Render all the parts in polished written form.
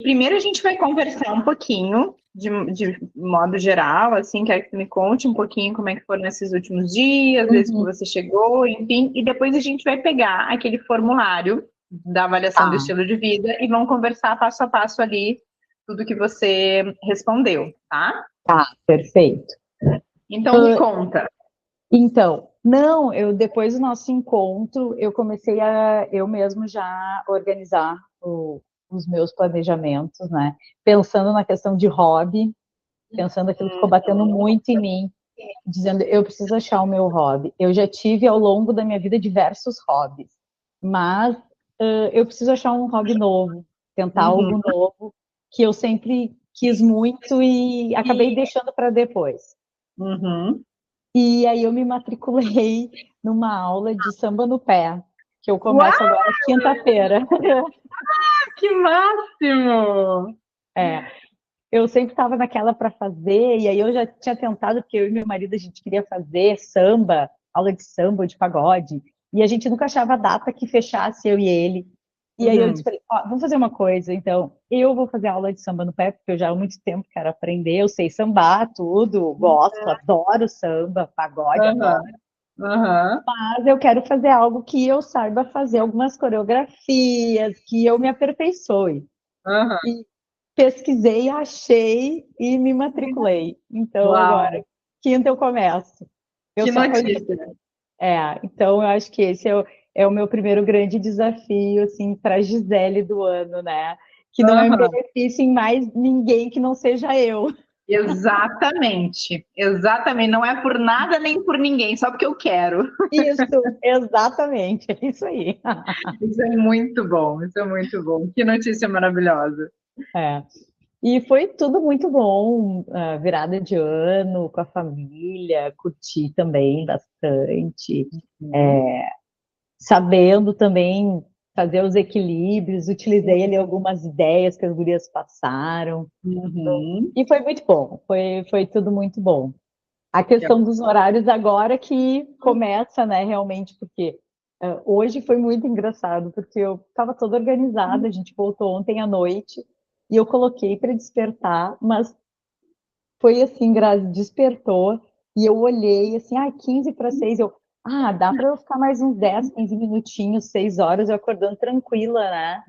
Primeiro a gente vai conversar um pouquinho, de modo geral, assim, quero que tu me conte um pouquinho como é que foram esses últimos dias, desde que Uhum. você chegou, enfim, e depois a gente vai pegar aquele formulário da avaliação do Tá, estilo de vida e vamos conversar passo a passo ali tudo que você respondeu, tá? tá, perfeito. Então me conta. Então, não, eu depois do nosso encontro, eu comecei a eu mesmo já organizar os meus planejamentos, né? Pensando na questão de hobby, pensando aquilo que ficou batendo muito em mim, dizendo eu preciso achar o meu hobby. Eu já tive ao longo da minha vida diversos hobbies, mas eu preciso achar um hobby novo, tentar Uhum, algo novo que eu sempre quis muito e acabei deixando para depois. uhum. E aí eu me matriculei numa aula de samba no pé, que eu começo Uau, agora quinta-feira. que máximo! É, eu sempre estava naquela para fazer, e aí eu já tinha tentado, porque eu e meu marido a gente queria fazer samba, aula de samba, de pagode, e a gente nunca achava a data que fechasse eu e ele. E aí eu disse Uhum. pra ele, ó, vamos fazer uma coisa, então, eu vou fazer aula de samba no pé, porque eu já há muito tempo quero aprender, eu sei sambar tudo, gosto, adoro samba, pagode, Aham, adoro. aham, Mas eu quero fazer algo que eu saiba fazer algumas coreografias, que eu me aperfeiçoe. aham. E pesquisei, achei e me matriculei. Então, agora, Uau, quinta eu começo. Eu que sou notícia! então eu acho que esse é o meu primeiro grande desafio, assim, para a Gisele do ano, né? Que não é um Aham. benefício em mais ninguém que não seja eu. Exatamente, exatamente. Não é por nada nem por ninguém, só porque eu quero. Isso, exatamente, é isso aí. Isso é muito bom, isso é muito bom. Que notícia maravilhosa. É. E foi tudo muito bom, a virada de ano com a família, curti também bastante, Uhum. sabendo também fazer os equilíbrios, utilizei ali algumas ideias que as gurias passaram, Uhum. e foi muito bom, foi tudo muito bom. A questão dos horários agora que começa, né, realmente, porque hoje foi muito engraçado, porque eu estava toda organizada, a gente voltou ontem à noite, e eu coloquei para despertar, mas foi assim, Grazi, despertou, e eu olhei assim, 15 para 6, dá para eu ficar mais uns 10, 15 minutinhos, 6 horas, eu acordando tranquila, né?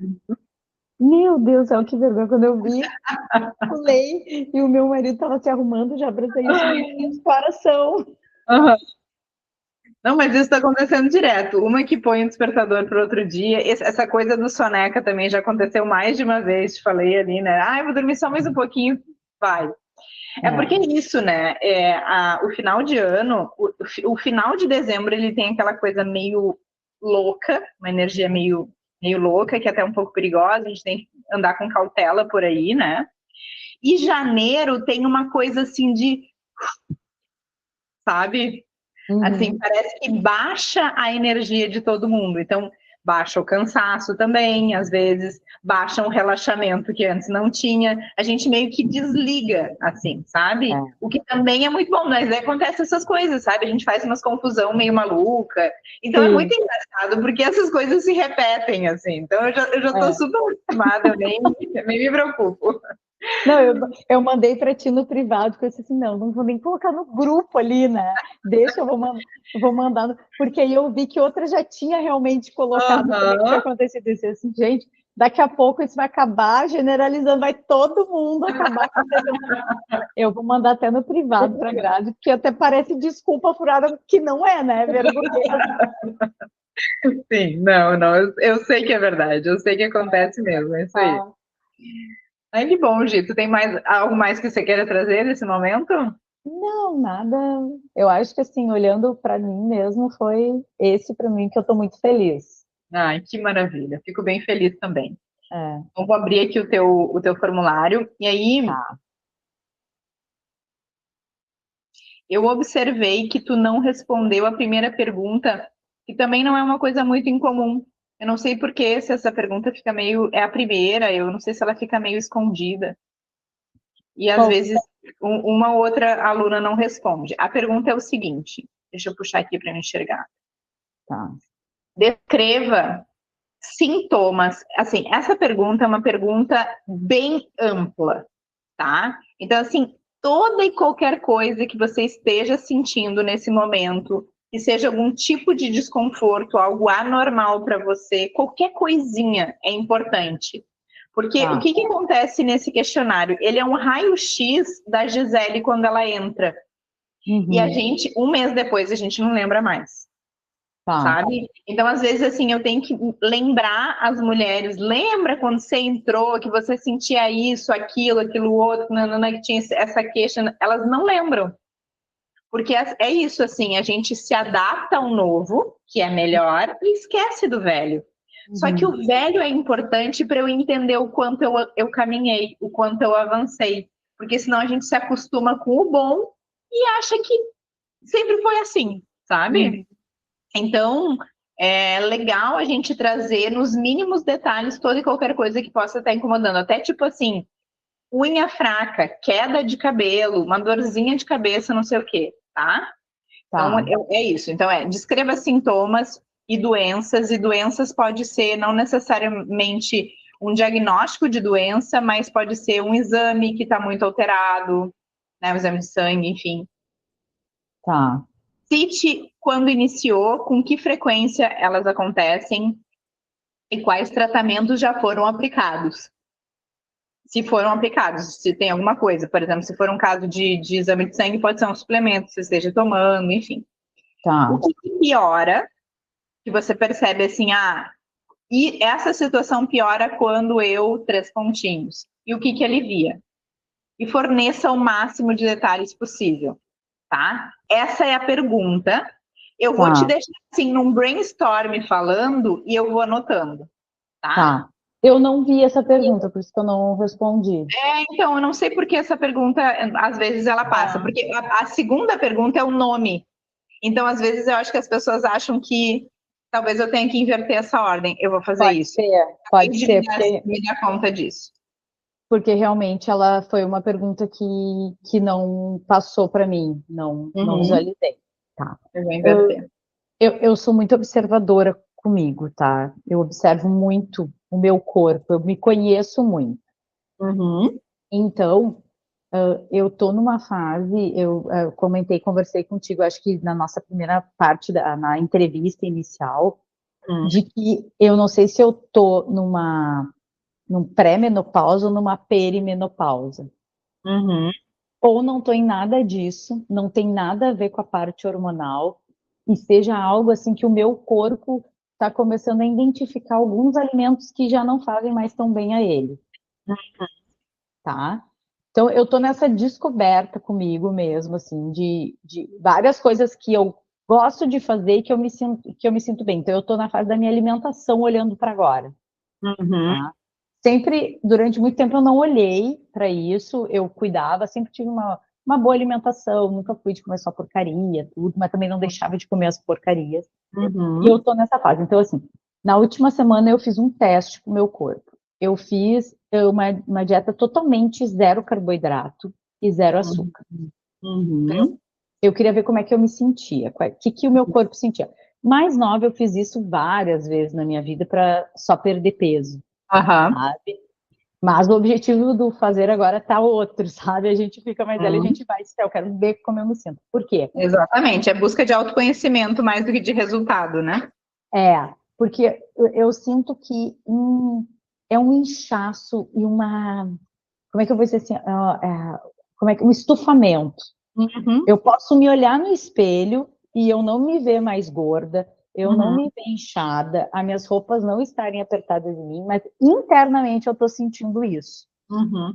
Meu Deus do céu, que vergonha, quando eu vi, pulei, e o meu marido estava se arrumando já para sair, eu disse, meu Deus, que horas são? Aham. Não, mas isso está acontecendo direto. Uma que põe o despertador para outro dia. Essa coisa do soneca também já aconteceu mais de uma vez. Te falei ali, né? Eu vou dormir só mais um pouquinho. Vai. É porque é É, isso, né? O final de ano, o final de dezembro, ele tem aquela coisa meio louca, uma energia meio louca, que é até um pouco perigosa, a gente tem que andar com cautela por aí, né? E janeiro tem uma coisa assim de, sabe? Assim, uhum. parece que baixa a energia de todo mundo. Então, baixa o cansaço também, às vezes, baixa um relaxamento que antes não tinha. A gente meio que desliga, assim, sabe? É, O que também é muito bom, mas aí acontece essas coisas, sabe? A gente faz umas confusão meio maluca. Então, é muito sim, engraçado, porque essas coisas se repetem, assim. Então, eu já tô é. super acostumada, eu nem me preocupo. Não, eu mandei para ti no privado, porque eu disse assim, não vou nem colocar no grupo ali, né? Deixa, eu vou mandar, porque aí eu vi que outra já tinha realmente colocado também o que tinha Aham. acontecido. Eu disse assim, gente, daqui a pouco isso vai acabar generalizando, vai todo mundo acabar acontecendo. Eu vou mandar até no privado para a Grazi, porque até parece desculpa furada, que não é, né? Vergonha. Sim, não, não, eu sei que é verdade, eu sei que acontece mesmo, é isso aí. Ah, Ai, que bom, Gi. Tu tem algo mais que você queira trazer nesse momento? não, nada. Eu acho que assim, olhando para mim mesmo, foi esse para mim que eu estou muito feliz. Ai, que maravilha. Fico bem feliz também. É, Então, vou abrir aqui o teu formulário. E aí, tá. eu observei que tu não respondeu a primeira pergunta, que também não é uma coisa muito incomum. Eu não sei por que se essa pergunta fica meio. É a primeira, eu não sei se ela fica meio escondida. E às Qual? vezes uma outra aluna não responde. A pergunta é o seguinte: deixa eu puxar aqui para me enxergar. Tá. Descreva Sintomas, assim, essa pergunta é uma pergunta bem ampla, tá? Então, assim, toda e qualquer coisa que você esteja sentindo nesse momento, que seja algum tipo de desconforto, algo anormal para você, qualquer coisinha é importante. Porque o que acontece nesse questionário? Ele é um raio-x da Gisele quando ela entra. E a gente, um mês depois, a gente não lembra mais. Sabe? Então, às vezes, assim, eu tenho que lembrar as mulheres, lembra quando você entrou, que você sentia isso, aquilo outro, que tinha essa queixa, elas não lembram. Porque é isso, assim, a gente se adapta ao novo, que é melhor, e esquece do velho. Só que o velho é importante para eu entender o quanto eu caminhei, o quanto eu avancei. Porque senão a gente se acostuma com o bom e acha que sempre foi assim, sabe? Então, é legal a gente trazer nos mínimos detalhes toda e qualquer coisa que possa estar incomodando. Até tipo assim, unha fraca, queda de cabelo, uma dorzinha de cabeça, não sei o quê, tá? Então, é isso. Então, descreva sintomas e doenças pode ser não necessariamente um diagnóstico de doença, mas pode ser um exame que está muito alterado, né? Um exame de sangue, enfim. Tá. Cite quando iniciou, com que frequência elas acontecem e quais tratamentos já foram aplicados. Se foram aplicados, se tem alguma coisa. Por exemplo, se for um caso de exame de sangue, pode ser um suplemento que você esteja tomando, enfim. Tá. O que piora, que você percebe assim, e essa situação piora quando eu, 3 pontinhos. E o que alivia? E forneça o máximo de detalhes possível, tá? Essa é a pergunta. Eu vou te deixar assim num brainstorm falando e eu vou anotando, tá? Tá. Eu não vi essa pergunta, por isso que eu não respondi. Então, eu não sei por que essa pergunta, às vezes, ela passa, porque a segunda pergunta é o nome. Então, às vezes, eu acho que as pessoas acham que talvez eu tenha que inverter essa ordem. Eu vou fazer isso. Pode ser, porque me dar conta disso. porque realmente ela foi uma pergunta que não passou para mim, não visualizei. Tá. Eu vou inverter. Eu sou muito observadora comigo, tá? Eu observo muito o meu corpo, eu me conheço muito. Então, eu tô numa fase, eu conversei contigo, acho que na nossa primeira parte, na entrevista inicial, de que eu não sei se eu tô num pré-menopausa ou numa perimenopausa. Ou não tô em nada disso, não tem nada a ver com a parte hormonal, e seja algo assim que o meu corpo está começando a identificar alguns alimentos que já não fazem mais tão bem a ele. Tá? Então, eu tô nessa descoberta comigo mesmo, assim, de várias coisas que eu gosto de fazer e que eu me sinto bem. Então, eu tô na fase da minha alimentação olhando para agora. Tá? Sempre, durante muito tempo, eu não olhei para isso, eu cuidava, sempre tive uma boa alimentação, nunca fui de comer só porcaria, tudo, mas também não deixava de comer as porcarias. E eu tô nessa fase. Então, assim, na última semana eu fiz um teste com o meu corpo. Eu fiz uma dieta totalmente zero carboidrato e zero açúcar. Eu queria ver como é que eu me sentia, o que o meu corpo sentia. Mais nova, eu fiz isso várias vezes na minha vida para só perder peso, sabe? Mas o objetivo do fazer agora tá outro, sabe? A gente fica mais velha, a gente vai, eu quero ver como eu me sinto. Por quê? Exatamente, é busca de autoconhecimento mais do que de resultado, né? Porque eu sinto que é um inchaço e como é que eu vou dizer assim, um estufamento. Eu posso me olhar no espelho e eu não me ver mais gorda, eu não me ver inchada, as minhas roupas não estarem apertadas em mim, mas internamente eu tô sentindo isso.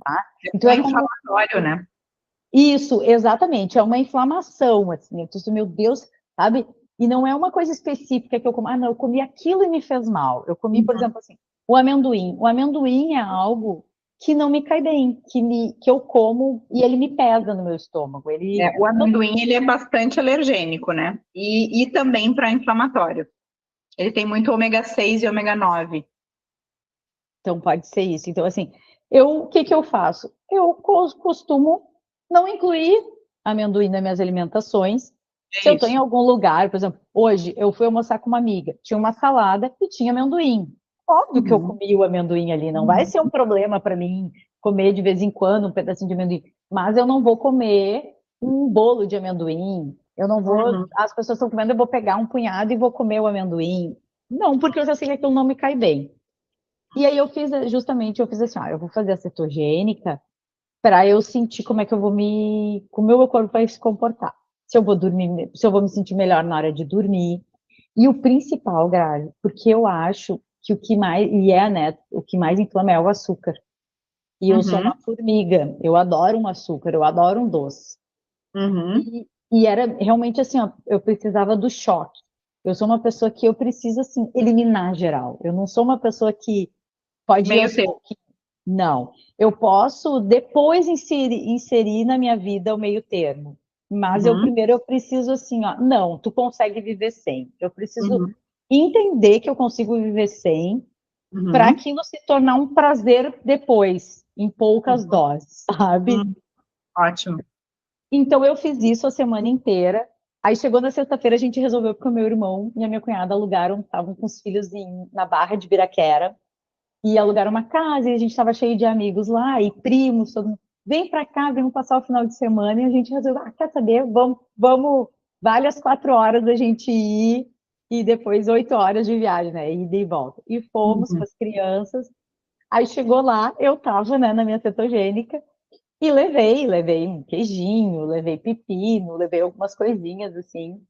Tá? Então é inflamatório, né? Isso, exatamente, é uma inflamação, assim, eu disse, meu Deus, sabe? E não é uma coisa específica que eu como, não, eu comi aquilo e me fez mal. Eu comi, por exemplo, assim, o amendoim. O amendoim é algo que não me cai bem, que eu como e ele me pesa no meu estômago. O amendoim, ele é bastante alergênico, né? E também pró-inflamatório. Ele tem muito ômega 6 e ômega 9. Então, pode ser isso. Então, assim, o que eu faço? Eu costumo não incluir amendoim nas minhas alimentações. Se eu estou em algum lugar, por exemplo, hoje eu fui almoçar com uma amiga, tinha uma salada e tinha amendoim. Óbvio que eu comi o amendoim ali, não vai ser um problema para mim comer de vez em quando um pedacinho de amendoim, mas eu não vou comer um bolo de amendoim, eu não vou, as pessoas estão comendo, eu vou pegar um punhado e vou comer o amendoim. Não, porque eu já sei que aquilo não me cai bem. E aí eu fiz assim, eu vou fazer a cetogênica para eu sentir como é que eu vou como o meu corpo vai se comportar. Se eu vou dormir, se eu vou me sentir melhor na hora de dormir. E o principal, Grazi, porque eu acho que o que mais, né, o que mais inflama é o açúcar. E eu sou uma formiga, eu adoro um açúcar, eu adoro um doce. E era realmente assim, ó, eu precisava do choque. Eu sou uma pessoa que eu preciso, assim, eliminar geral. Eu não sou uma pessoa que pode ir aos pouquinhos. Não. Eu posso depois inserir na minha vida o meio termo. Mas primeiro eu preciso assim, ó, não, tu consegue viver sem. Eu preciso entender que eu consigo viver sem, para aquilo se tornar um prazer depois, em poucas doses, sabe? Ótimo. Então eu fiz isso a semana inteira. Aí chegou na sexta-feira, a gente resolveu, porque o meu irmão e a minha cunhada estavam com os filhos na Barra de Biraquera, e alugaram uma casa, e a gente estava cheio de amigos lá, e primos, todo mundo, vem para cá, vamos passar o final de semana, e a gente resolveu, quer saber, vamos, vale as 4 horas da gente ir, e depois 8 horas de viagem, né, ida e volta. E fomos com as crianças, aí chegou lá, eu estava, né, na minha cetogênica, e levei um queijinho, levei pepino, levei algumas coisinhas, assim,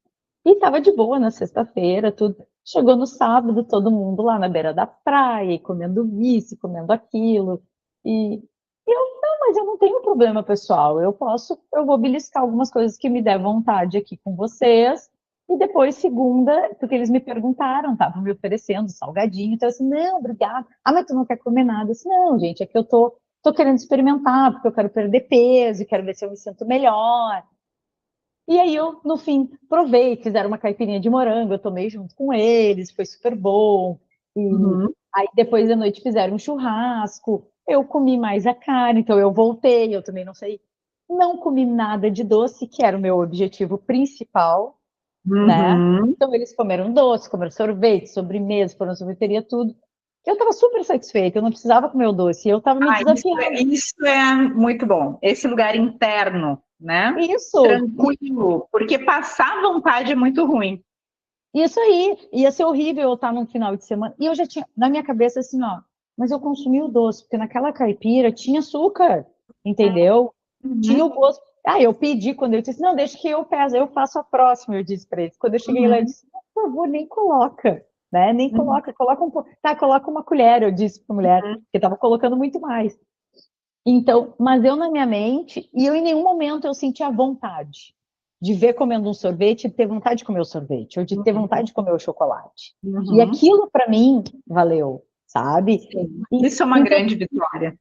e tava de boa na sexta-feira, tudo. Chegou no sábado, todo mundo lá na beira da praia, e comendo isso, comendo aquilo. E não, mas eu não tenho problema, pessoal. Eu vou beliscar algumas coisas que me der vontade aqui com vocês. E depois, segunda, porque eles me perguntaram, estavam me oferecendo salgadinho. Então, eu assim, não, obrigada. Ah, mas tu não quer comer nada? Eu disse, não, gente, é que eu tô querendo experimentar, porque eu quero perder peso, e quero ver se eu me sinto melhor. E aí eu, no fim, provei, fizeram uma caipirinha de morango, eu tomei junto com eles, foi super bom. E aí depois da noite fizeram um churrasco, eu comi mais a carne, então eu voltei, eu também não sei, não comi nada de doce, que era o meu objetivo principal, né? Então eles comeram doce, comeram sorvete, sobremesa, foram na sorveteria, tudo. Eu estava super satisfeita, eu não precisava comer o doce, eu estava me desafiando. Isso é muito bom. Esse lugar interno, né? Isso. Tranquilo, porque passar vontade é muito ruim. Isso aí, ia ser horrível eu estar num final de semana. E eu já tinha, na minha cabeça, assim, ó, mas eu consumi o doce, porque naquela caipira tinha açúcar, entendeu? Tinha o gosto. Ah, eu pedi quando eu disse, não, deixa que eu peço, eu faço a próxima, eu disse para eles. Quando eu cheguei lá, eu disse, por favor, nem coloca, né? Nem coloca um pouco. Tá, coloca uma colher, eu disse para a mulher, porque estava colocando muito mais. Então, mas eu na minha mente, e eu em nenhum momento eu senti a vontade de ver comendo um sorvete e ter vontade de comer o sorvete, ou de ter vontade de comer o chocolate. E aquilo para mim valeu, sabe? Isso é uma grande vitória.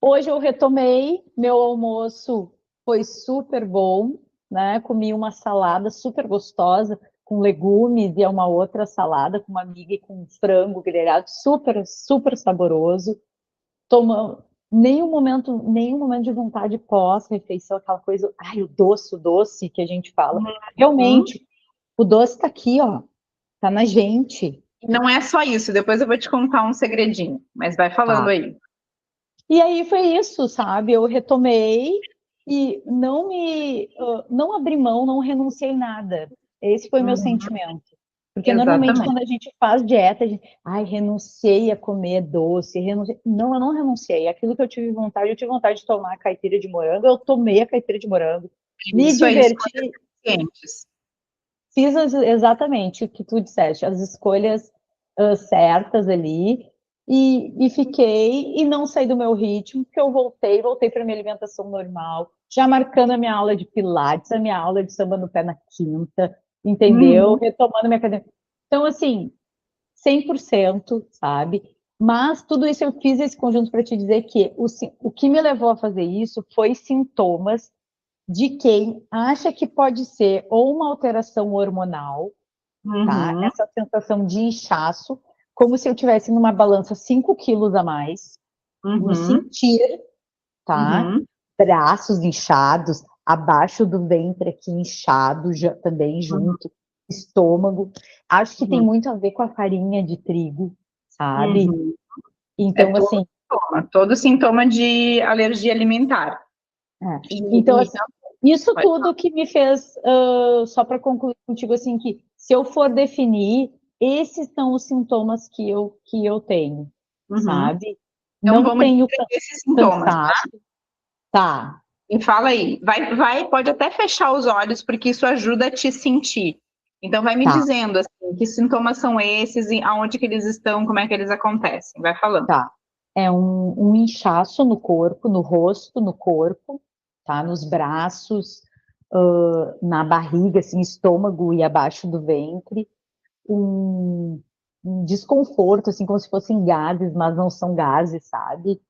Hoje eu retomei, meu almoço foi super bom, né? Comi uma salada super gostosa, com legumes e uma outra salada com uma miga e com frango grelhado, super, super saboroso. Toma nenhum momento de vontade pós-refeição, aquela coisa, ai, o doce que a gente fala. Realmente, o doce tá aqui, ó, tá na gente. Não é só isso, depois eu vou te contar um segredinho, mas vai falando aí. E aí foi isso, sabe? Eu retomei e não abri mão, não renunciei nada. Esse foi o meu sentimento. Porque normalmente quando a gente faz dieta, a gente, renunciei a comer doce, renunciei. Não, eu não renunciei. Aquilo que eu tive vontade de tomar a caipira de morango, eu tomei a caipira de morango, me diverti. Fiz exatamente o que tu disseste, as escolhas certas ali, e fiquei, e não saí do meu ritmo, porque eu voltei para minha alimentação normal, já marcando a minha aula de pilates, a minha aula de samba no pé na quinta, entendeu? Retomando minha academia. Então, assim, 100%, sabe? Mas tudo isso eu fiz esse conjunto para te dizer que o que me levou a fazer isso foi sintomas de quem acha que pode ser ou uma alteração hormonal, tá? Essa sensação de inchaço, como se eu tivesse numa balança 5 quilos a mais, no sentir, tá? Braços inchados, abaixo do ventre aqui inchado, já, também junto, estômago. Acho que tem muito a ver com a farinha de trigo, sabe? Uhum. Então, assim... Todo sintoma de alergia alimentar. Então, assim, isso Pode tudo que me fez, só para concluir contigo, assim, que se eu for definir, esses são os sintomas que eu tenho, sabe? Então Não vamos tenho descrever esses sintomas, tá? cansaço. Tá. E fala aí. Pode até fechar os olhos, porque isso ajuda a te sentir. Então vai me dizendo, assim, que sintomas são esses, aonde que eles estão, como é que eles acontecem. Vai falando. Tá. É um inchaço no corpo, no rosto, no corpo, tá? Nos braços, na barriga, assim, estômago e abaixo do ventre. Um desconforto, assim, como se fossem gases, mas não são gases, sabe?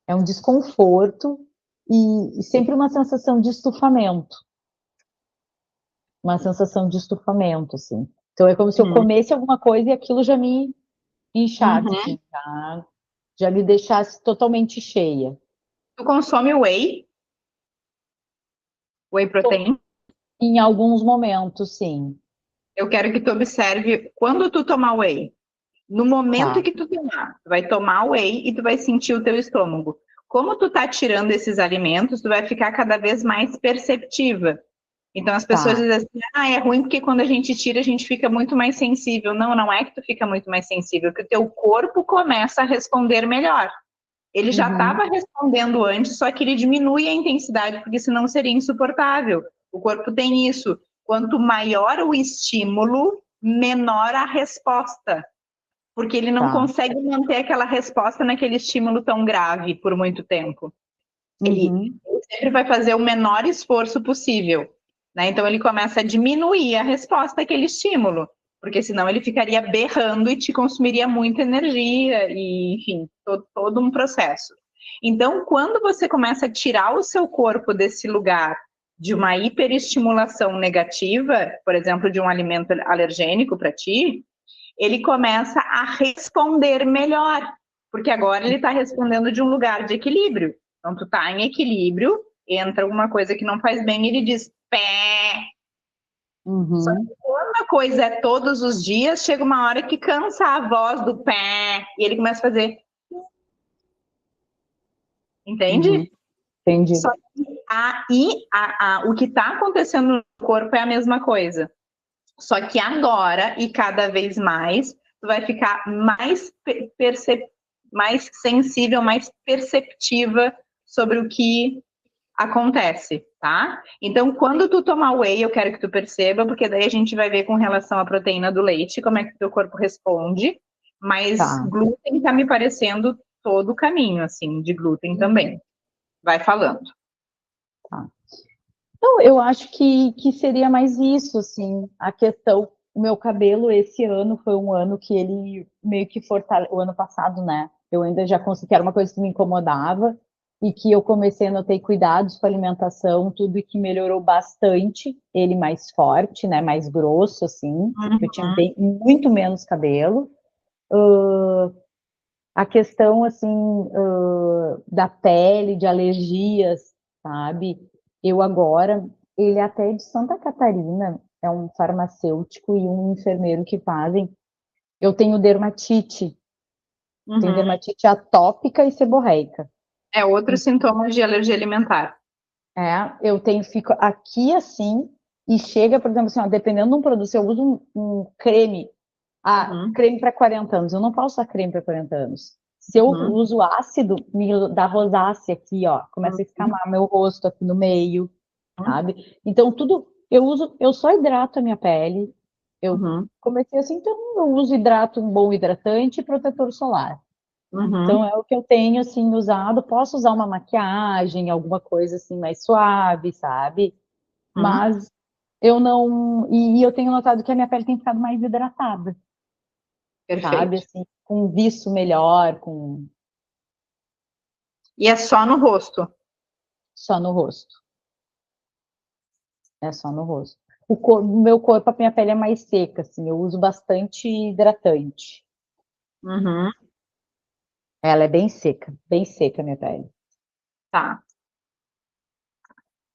É um desconforto e sempre uma sensação de estufamento. Uma sensação de estufamento, assim. Então é como se eu comesse alguma coisa e aquilo já me inchasse, assim, tá? Já me deixasse totalmente cheia. Tu consome whey? Whey protein? Em alguns momentos, sim. Eu quero que tu observe quando tu tomar whey. No momento Tá. que tu tomar, tu vai tomar whey e tu vai sentir o teu estômago. Como tu tá tirando esses alimentos, tu vai ficar cada vez mais perceptiva. Então as pessoas Tá. dizem assim, é ruim porque quando a gente tira a gente fica muito mais sensível. Não, não é que tu fica muito mais sensível, é que o teu corpo começa a responder melhor. Ele já estava respondendo antes, só que ele diminui a intensidade, porque senão seria insuportável. O corpo tem isso. Quanto maior o estímulo, menor a resposta. Porque ele não Tá. consegue manter aquela resposta naquele estímulo tão grave por muito tempo. Ele sempre vai fazer o menor esforço possível. Né? Então ele começa a diminuir a resposta àquele estímulo, porque senão ele ficaria berrando e te consumiria muita energia, e enfim, todo um processo. Então, quando você começa a tirar o seu corpo desse lugar de uma hiperestimulação negativa, por exemplo, de um alimento alergênico para ti, ele começa a responder melhor, porque agora ele está respondendo de um lugar de equilíbrio. Então, tu tá em equilíbrio, entra alguma coisa que não faz bem, ele diz pé. Só que quando a coisa é todos os dias, chega uma hora que cansa a voz do pé e ele começa a fazer. Entende? Entendi. Só que o que está acontecendo no corpo é a mesma coisa. Só que agora, e cada vez mais, tu vai ficar mais sensível, mais perceptiva sobre o que acontece, tá? Então, quando tu tomar whey, eu quero que tu perceba, porque daí a gente vai ver com relação à proteína do leite, como é que o teu corpo responde, mas Tá. glúten tá me parecendo todo o caminho, assim, de glúten também. Vai falando. Tá. Então, eu acho que seria mais isso, assim, a questão. O meu cabelo esse ano foi um ano que ele meio que fortaleceu, o ano passado, né? Eu ainda já consegui, que era uma coisa que me incomodava e que eu comecei a ter cuidados com a alimentação, tudo e que melhorou bastante, ele mais forte, né? Mais grosso, assim. Eu tinha muito menos cabelo. A questão, assim, da pele, de alergias, sabe? Eu agora, ele até é de Santa Catarina, é um farmacêutico e um enfermeiro que fazem. Eu tenho dermatite, tenho dermatite atópica e seborreica. É outro sintoma de alergia alimentar. Eu tenho, fico aqui assim, e chega, por exemplo, assim, ó, dependendo de um produto, se eu uso um creme, creme para 40 anos, eu não posso usar creme para 40 anos. Se eu uso ácido, me dá rosácea aqui, ó, começa a escamar meu rosto aqui no meio, sabe? Então, tudo, eu só hidrato a minha pele, eu comecei assim, então eu uso um bom hidratante e protetor solar. Então, é o que eu tenho, assim, usado. Posso usar uma maquiagem, alguma coisa, assim, mais suave, sabe? Mas eu não... E eu tenho notado que a minha pele tem ficado mais hidratada, sabe? Perfeito. Assim, com um viço melhor, E é só no rosto. só no rosto. É só no rosto. Meu corpo, a minha pele é mais seca, assim. Eu uso bastante hidratante. Ela é bem seca a minha pele. Tá.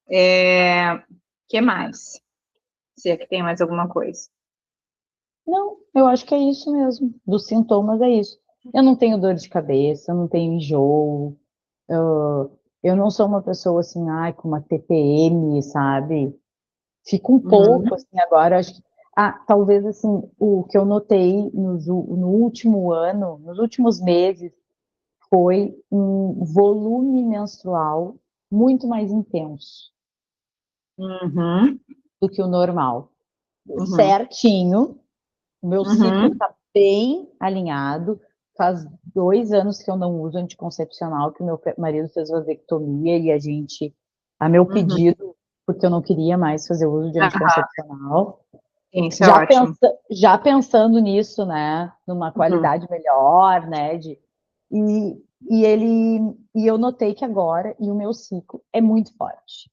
Que mais? Se é que tem mais alguma coisa. Não, eu acho que é isso mesmo. Dos sintomas é isso. Eu não tenho dor de cabeça, eu não tenho enjoo, eu não sou uma pessoa assim, ai, com uma TPM, sabe? Fica um pouco Uhum, assim agora, acho que, talvez assim, o que eu notei no último ano, nos últimos meses, foi um volume menstrual muito mais intenso uhum, do que o normal. uhum, Certinho, o meu ciclo uhum, está bem alinhado. Faz 2 anos que eu não uso anticoncepcional, que o meu marido fez vasectomia e a meu uhum. pedido, porque eu não queria mais fazer uso de Aham, anticoncepcional. sim, isso é Já, ótimo. já pensando nisso, né, numa Uhum. qualidade melhor, né, e, e eu notei que agora, e o meu ciclo é muito forte.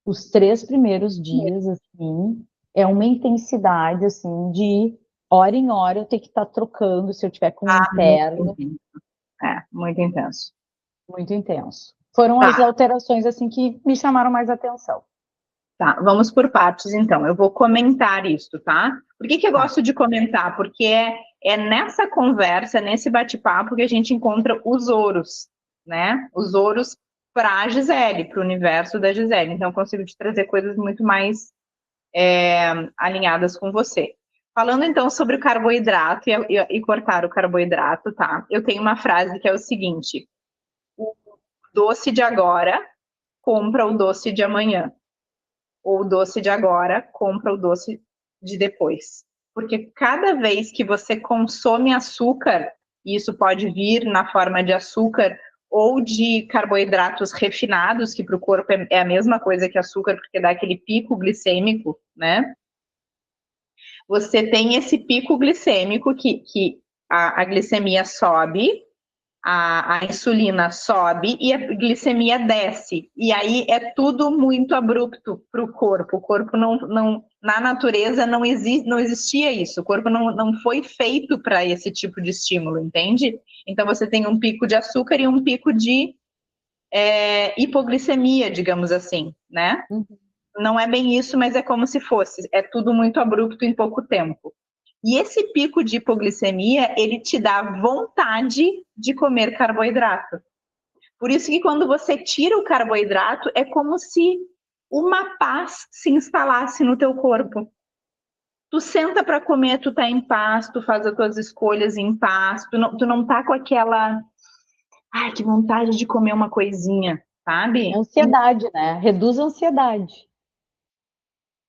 Os 3 primeiros dias, assim, é uma intensidade, assim, de hora em hora eu ter que estar trocando, se eu tiver com um Ah, muito interno, intenso. É, muito intenso. muito intenso. Foram as Tá, alterações, assim, que me chamaram mais atenção. tá. Vamos por partes, então. Eu vou comentar isso, tá? Por que que eu Tá. gosto de comentar? Porque é nessa conversa, nesse bate-papo, que a gente encontra os ouros, né? Os ouros para a Gisele, para o universo da Gisele. Então, eu consigo te trazer coisas muito mais alinhadas com você. Falando então sobre o carboidrato e cortar o carboidrato, tá? Eu tenho uma frase que é o seguinte: o doce de agora compra o doce de amanhã, ou o doce de agora compra o doce de depois. Porque cada vez que você consome açúcar, e isso pode vir na forma de açúcar ou de carboidratos refinados, que para o corpo é a mesma coisa que açúcar, porque dá aquele pico glicêmico, né? Você tem esse pico glicêmico que a glicemia sobe, a insulina sobe e a glicemia desce. E aí é tudo muito abrupto para o corpo. O corpo não na natureza não, não existia isso. O corpo não foi feito para esse tipo de estímulo, entende? Então você tem um pico de açúcar e um pico de hipoglicemia, digamos assim, né? Uhum. Não é bem isso, mas é como se fosse. É tudo muito abrupto em pouco tempo. E esse pico de hipoglicemia, ele te dá vontade de comer carboidrato. Por isso que quando você tira o carboidrato, é como se uma paz se instalasse no teu corpo. Tu senta para comer, tu tá em paz, tu faz as tuas escolhas em paz, tu não tá com aquela, ai, que vontade de comer uma coisinha, sabe? Ansiedade, né? Reduz a ansiedade.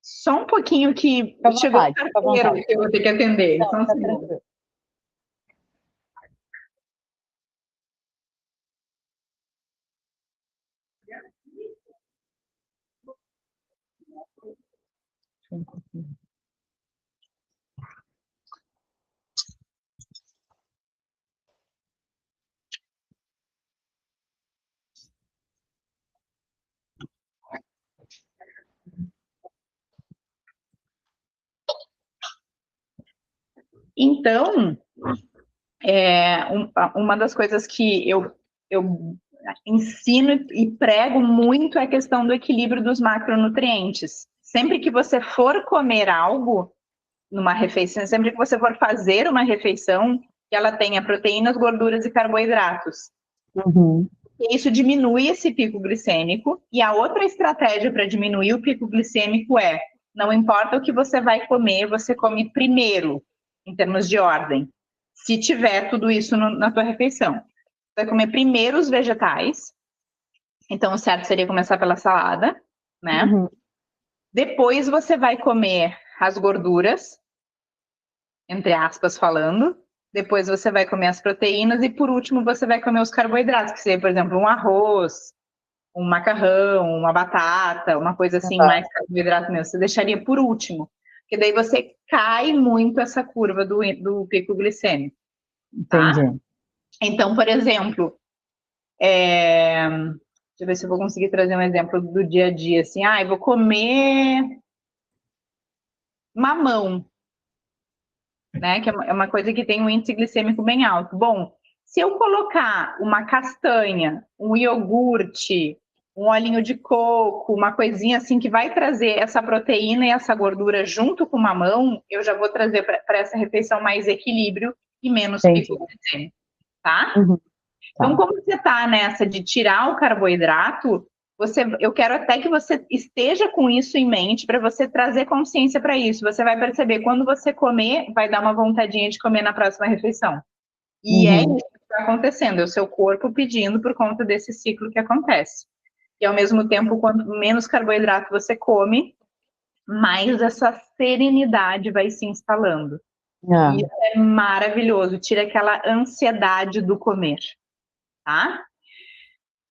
Só um pouquinho que Fica à chegou o vontade, fica à carteiro vontade. que eu vou ter que atender. Não, Só um fica segundo. tranquilo. Então, uma das coisas que eu ensino e prego muito é a questão do equilíbrio dos macronutrientes. Sempre que você for comer algo numa refeição, sempre que você for fazer uma refeição, que ela tenha proteínas, gorduras e carboidratos. Uhum. E isso diminui esse pico glicêmico. E a outra estratégia para diminuir o pico glicêmico é: não importa o que você vai comer, você come primeiro, em termos de ordem. Se tiver tudo isso na tua refeição, você vai comer primeiro os vegetais. Então, o certo seria começar pela salada, né? Uhum. Depois você vai comer as gorduras, entre aspas falando. Depois você vai comer as proteínas e por último você vai comer os carboidratos, que seria, por exemplo, um arroz, um macarrão, uma batata, uma coisa assim mais carboidrato mesmo. Você deixaria por último, porque daí você cai muito essa curva do pico glicêmico, tá? Entendi. Então, por exemplo, deixa eu ver se eu vou conseguir trazer um exemplo do dia a dia, assim, eu vou comer mamão, né? Que é uma coisa que tem um índice glicêmico bem alto. Bom, se eu colocar uma castanha, um iogurte, um olhinho de coco, uma coisinha assim que vai trazer essa proteína e essa gordura junto com o mamão, eu já vou trazer para essa refeição mais equilíbrio e menos pico glicêmico, tá? Uhum. Então, como você está nessa de tirar o carboidrato, eu quero até que você esteja com isso em mente para você trazer consciência para isso. Você vai perceber, quando você comer, vai dar uma vontadinha de comer na próxima refeição. E é isso que está acontecendo, é o seu corpo pedindo por conta desse ciclo que acontece. E ao mesmo tempo, quanto menos carboidrato você come, mais essa serenidade vai se instalando. E isso é maravilhoso, tira aquela ansiedade do comer, tá?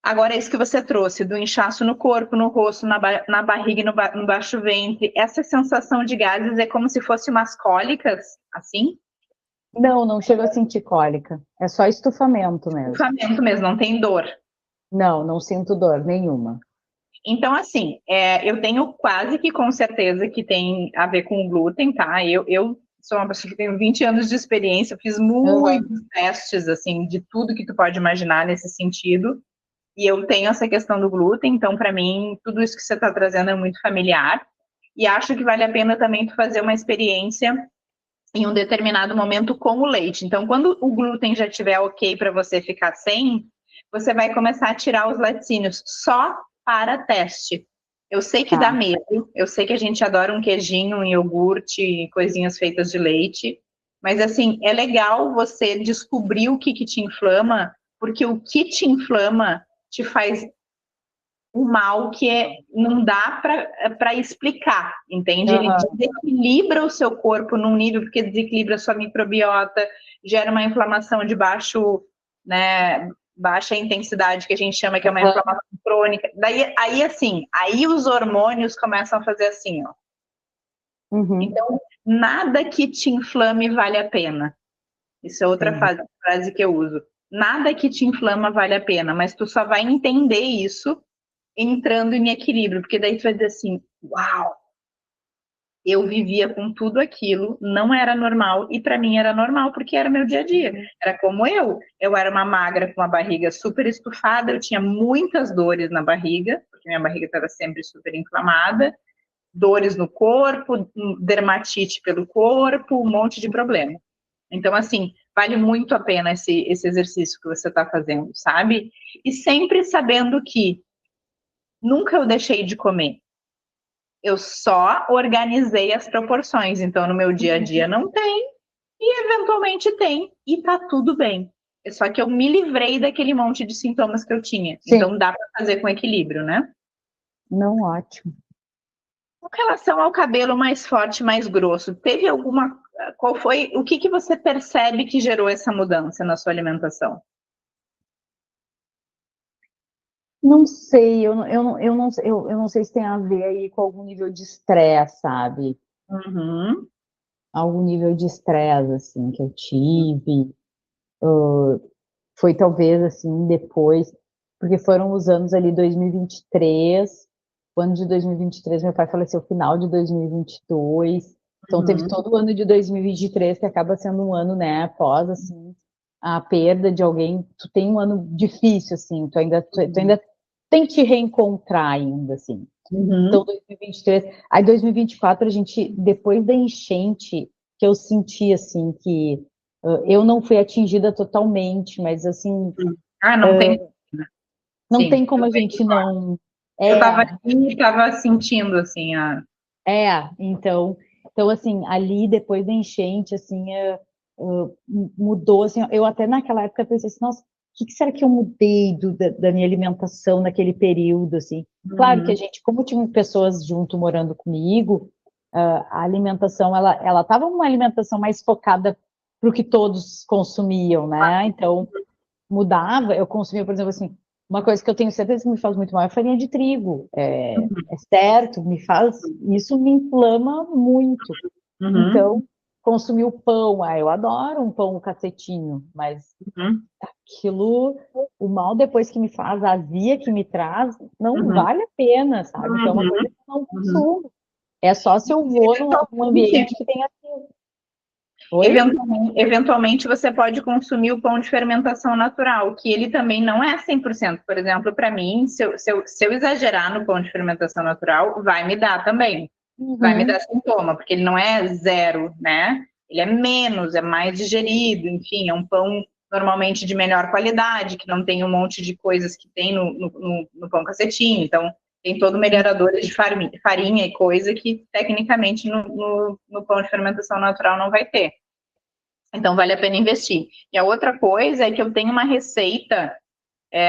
Agora, isso que você trouxe, do inchaço no corpo, no rosto, na barriga e no baixo ventre, essa sensação de gases é como se fosse umas cólicas, assim? Não, não chego a sentir cólica. É só estufamento mesmo. Estufamento mesmo, não tem dor. Não, não sinto dor nenhuma. Então, assim, eu tenho quase que com certeza que tem a ver com o glúten, tá? Eu sou uma pessoa que tem 20 anos de experiência, fiz muitos testes, assim, de tudo que tu pode imaginar nesse sentido. E eu tenho essa questão do glúten, então, para mim, tudo isso que você está trazendo é muito familiar. E acho que vale a pena também tu fazer uma experiência em um determinado momento com o leite. Então, quando o glúten já estiver ok para você ficar sem, você vai começar a tirar os laticínios só para teste. Eu sei que dá medo, eu sei que a gente adora um queijinho, um iogurte, coisinhas feitas de leite, mas assim, é legal você descobrir o que te inflama, porque o que te inflama te faz o mal não dá para explicar, entende? Ele desequilibra o seu corpo num nível, porque desequilibra a sua microbiota, gera uma inflamação de baixa intensidade, que a gente chama que é uma inflamação crônica. Aí os hormônios começam a fazer assim, ó. Então, nada que te inflame vale a pena. Isso é outra frase que eu uso. Nada que te inflama vale a pena, mas tu só vai entender isso entrando em equilíbrio, porque daí tu vai dizer assim, uau, eu vivia com tudo aquilo, não era normal, e para mim era normal, porque era meu dia a dia, era como eu era uma magra com uma barriga super estufada, eu tinha muitas dores na barriga, porque minha barriga estava sempre super inflamada, dores no corpo, dermatite pelo corpo, um monte de problema. Então, assim, vale muito a pena esse exercício que você está fazendo, sabe? E sempre sabendo que nunca eu deixei de comer. Eu só organizei as proporções. Então, no meu dia a dia não tem, e eventualmente tem, e tá tudo bem. Só que eu me livrei daquele monte de sintomas que eu tinha. Sim. Então, dá para fazer com equilíbrio, né? Não, ótimo. Com relação ao cabelo mais forte, mais grosso, teve alguma... Qual foi... O que você percebe que gerou essa mudança na sua alimentação? Não sei, eu não sei se tem a ver aí com algum nível de estresse, sabe? Algum nível de estresse, assim, que eu tive. Foi talvez, assim, depois, porque foram os anos ali 2023, o ano de 2023, meu pai faleceu no final de 2022, então teve todo o ano de 2023, que acaba sendo um ano, né, após, assim, a perda de alguém, tu tem um ano difícil, assim, tu ainda tem que te reencontrar ainda, assim. Então, 2023, aí 2024, a gente, depois da enchente, que eu senti, assim, que eu não fui atingida totalmente, mas, assim... não tem... Não tem como a gente não... Eu estava aqui e estava sentindo, assim, então, assim, ali, depois da enchente, assim, mudou, assim, eu até naquela época pensei assim, nossa, o que será que eu mudei da minha alimentação naquele período, assim? Claro que a gente, como tinha pessoas junto morando comigo, a alimentação, ela estava uma alimentação mais focada para o que todos consumiam, né? Então, mudava, eu consumia, por exemplo, assim, uma coisa que eu tenho certeza que me faz muito mal é farinha de trigo, é certo, isso me inflama muito. Então, consumir o pão, eu adoro um pão cacetinho, mas aquilo, o mal depois que me faz, a azia que me traz, não vale a pena, sabe? Então, é uma coisa que eu não consumo. É só se eu vou num ambiente que tem aquilo. Oi? Eventualmente você pode consumir o pão de fermentação natural, que ele também não é 100%. Por exemplo, para mim, se eu exagerar no pão de fermentação natural, vai me dar também. Vai me dar sintoma, porque ele não é zero, né? Ele é menos, é mais digerido, enfim, é um pão normalmente de melhor qualidade, que não tem um monte de coisas que tem no pão cacetinho. Então, tem todo melhoradores de farinha e coisa que, tecnicamente, no pão de fermentação natural não vai ter. Então, vale a pena investir. E a outra coisa é que eu tenho uma receita.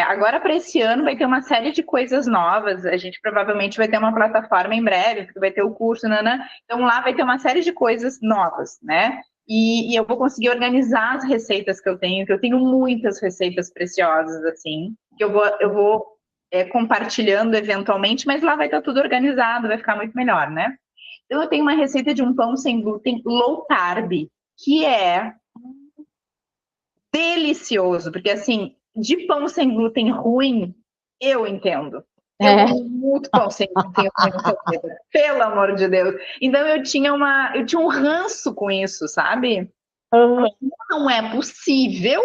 Agora, para esse ano, vai ter uma série de coisas novas. A gente provavelmente vai ter uma plataforma em breve, porque vai ter o curso, né? Então, lá vai ter uma série de coisas novas, né? E eu vou conseguir organizar as receitas que eu tenho muitas receitas preciosas, assim, que eu vou compartilhando eventualmente, mas lá vai estar tudo organizado, vai ficar muito melhor, né? Então, eu tenho uma receita de um pão sem glúten low carb, que é delicioso, porque assim, de pão sem glúten ruim, eu entendo. Eu como muito pão sem glúten ruim nessa vida, pelo amor de Deus. Então eu tinha um ranço com isso, sabe? Não é possível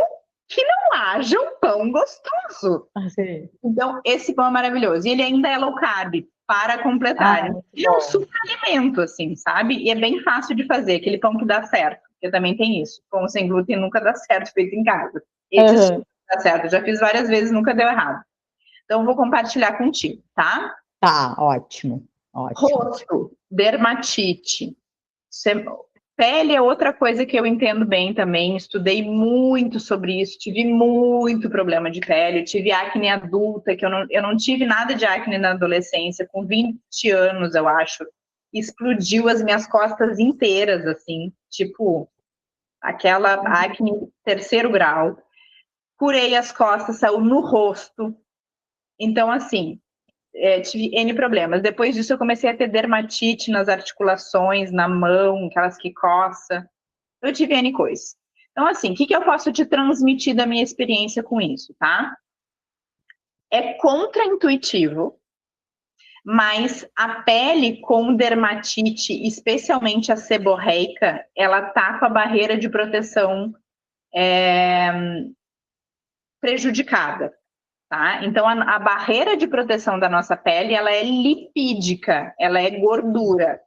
que não haja um pão gostoso. Então, esse pão é maravilhoso. E ele ainda é low carb, para completar. Ele é um super alimento, assim, sabe? E é bem fácil de fazer, aquele pão que dá certo. Porque também tem isso. Pão sem glúten nunca dá certo, feito em casa. Esse dá certo. Eu já fiz várias vezes, nunca deu errado. Então, eu vou compartilhar contigo, tá? Tá, ótimo. Rosto, dermatite. Pele é outra coisa que eu entendo bem também, estudei muito sobre isso, tive muito problema de pele, tive acne adulta, que eu não tive nada de acne na adolescência, com 20 anos, eu acho, explodiu as minhas costas inteiras, assim, tipo, aquela acne 3º grau. Curei as costas, saiu no rosto. Então, assim, tive N problemas. Depois disso, eu comecei a ter dermatite nas articulações, na mão, aquelas que coça. Eu tive N coisas. Então, assim, o que eu posso te transmitir da minha experiência com isso, tá? É contraintuitivo, mas a pele com dermatite, especialmente a seborreica, ela tá com a barreira de proteção prejudicada, tá? Então, a barreira de proteção da nossa pele, ela é lipídica, ela é gordura.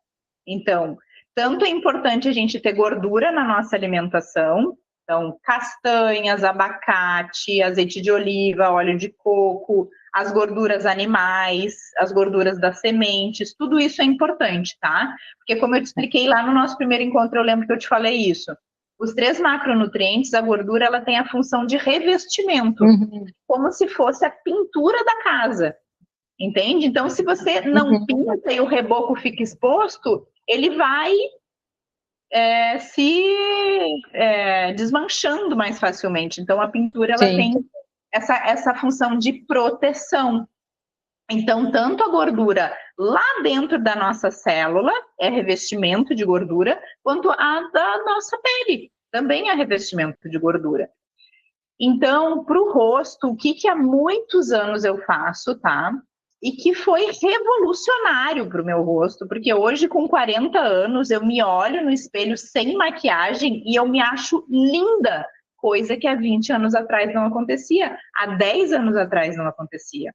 Então, tanto é importante a gente ter gordura na nossa alimentação, então, castanhas, abacate, azeite de oliva, óleo de coco, as gorduras animais, as gorduras das sementes, tudo isso é importante, tá? Porque como eu te expliquei lá no nosso primeiro encontro, eu lembro que eu te falei isso. Os 3 macronutrientes, a gordura, ela tem a função de revestimento, como se fosse a pintura da casa, entende? Então, se você não pinta e o reboco fica exposto, ele vai se desmanchando mais facilmente. Então, a pintura ela tem essa função de proteção. Então, tanto a gordura lá dentro da nossa célula é revestimento de gordura, quanto a da nossa pele também é revestimento de gordura. Então, para o rosto, o que há muitos anos eu faço, tá? E que foi revolucionário para o meu rosto, porque hoje, com 40 anos, eu me olho no espelho sem maquiagem e eu me acho linda, coisa que há 20 anos atrás não acontecia, há 10 anos atrás não acontecia.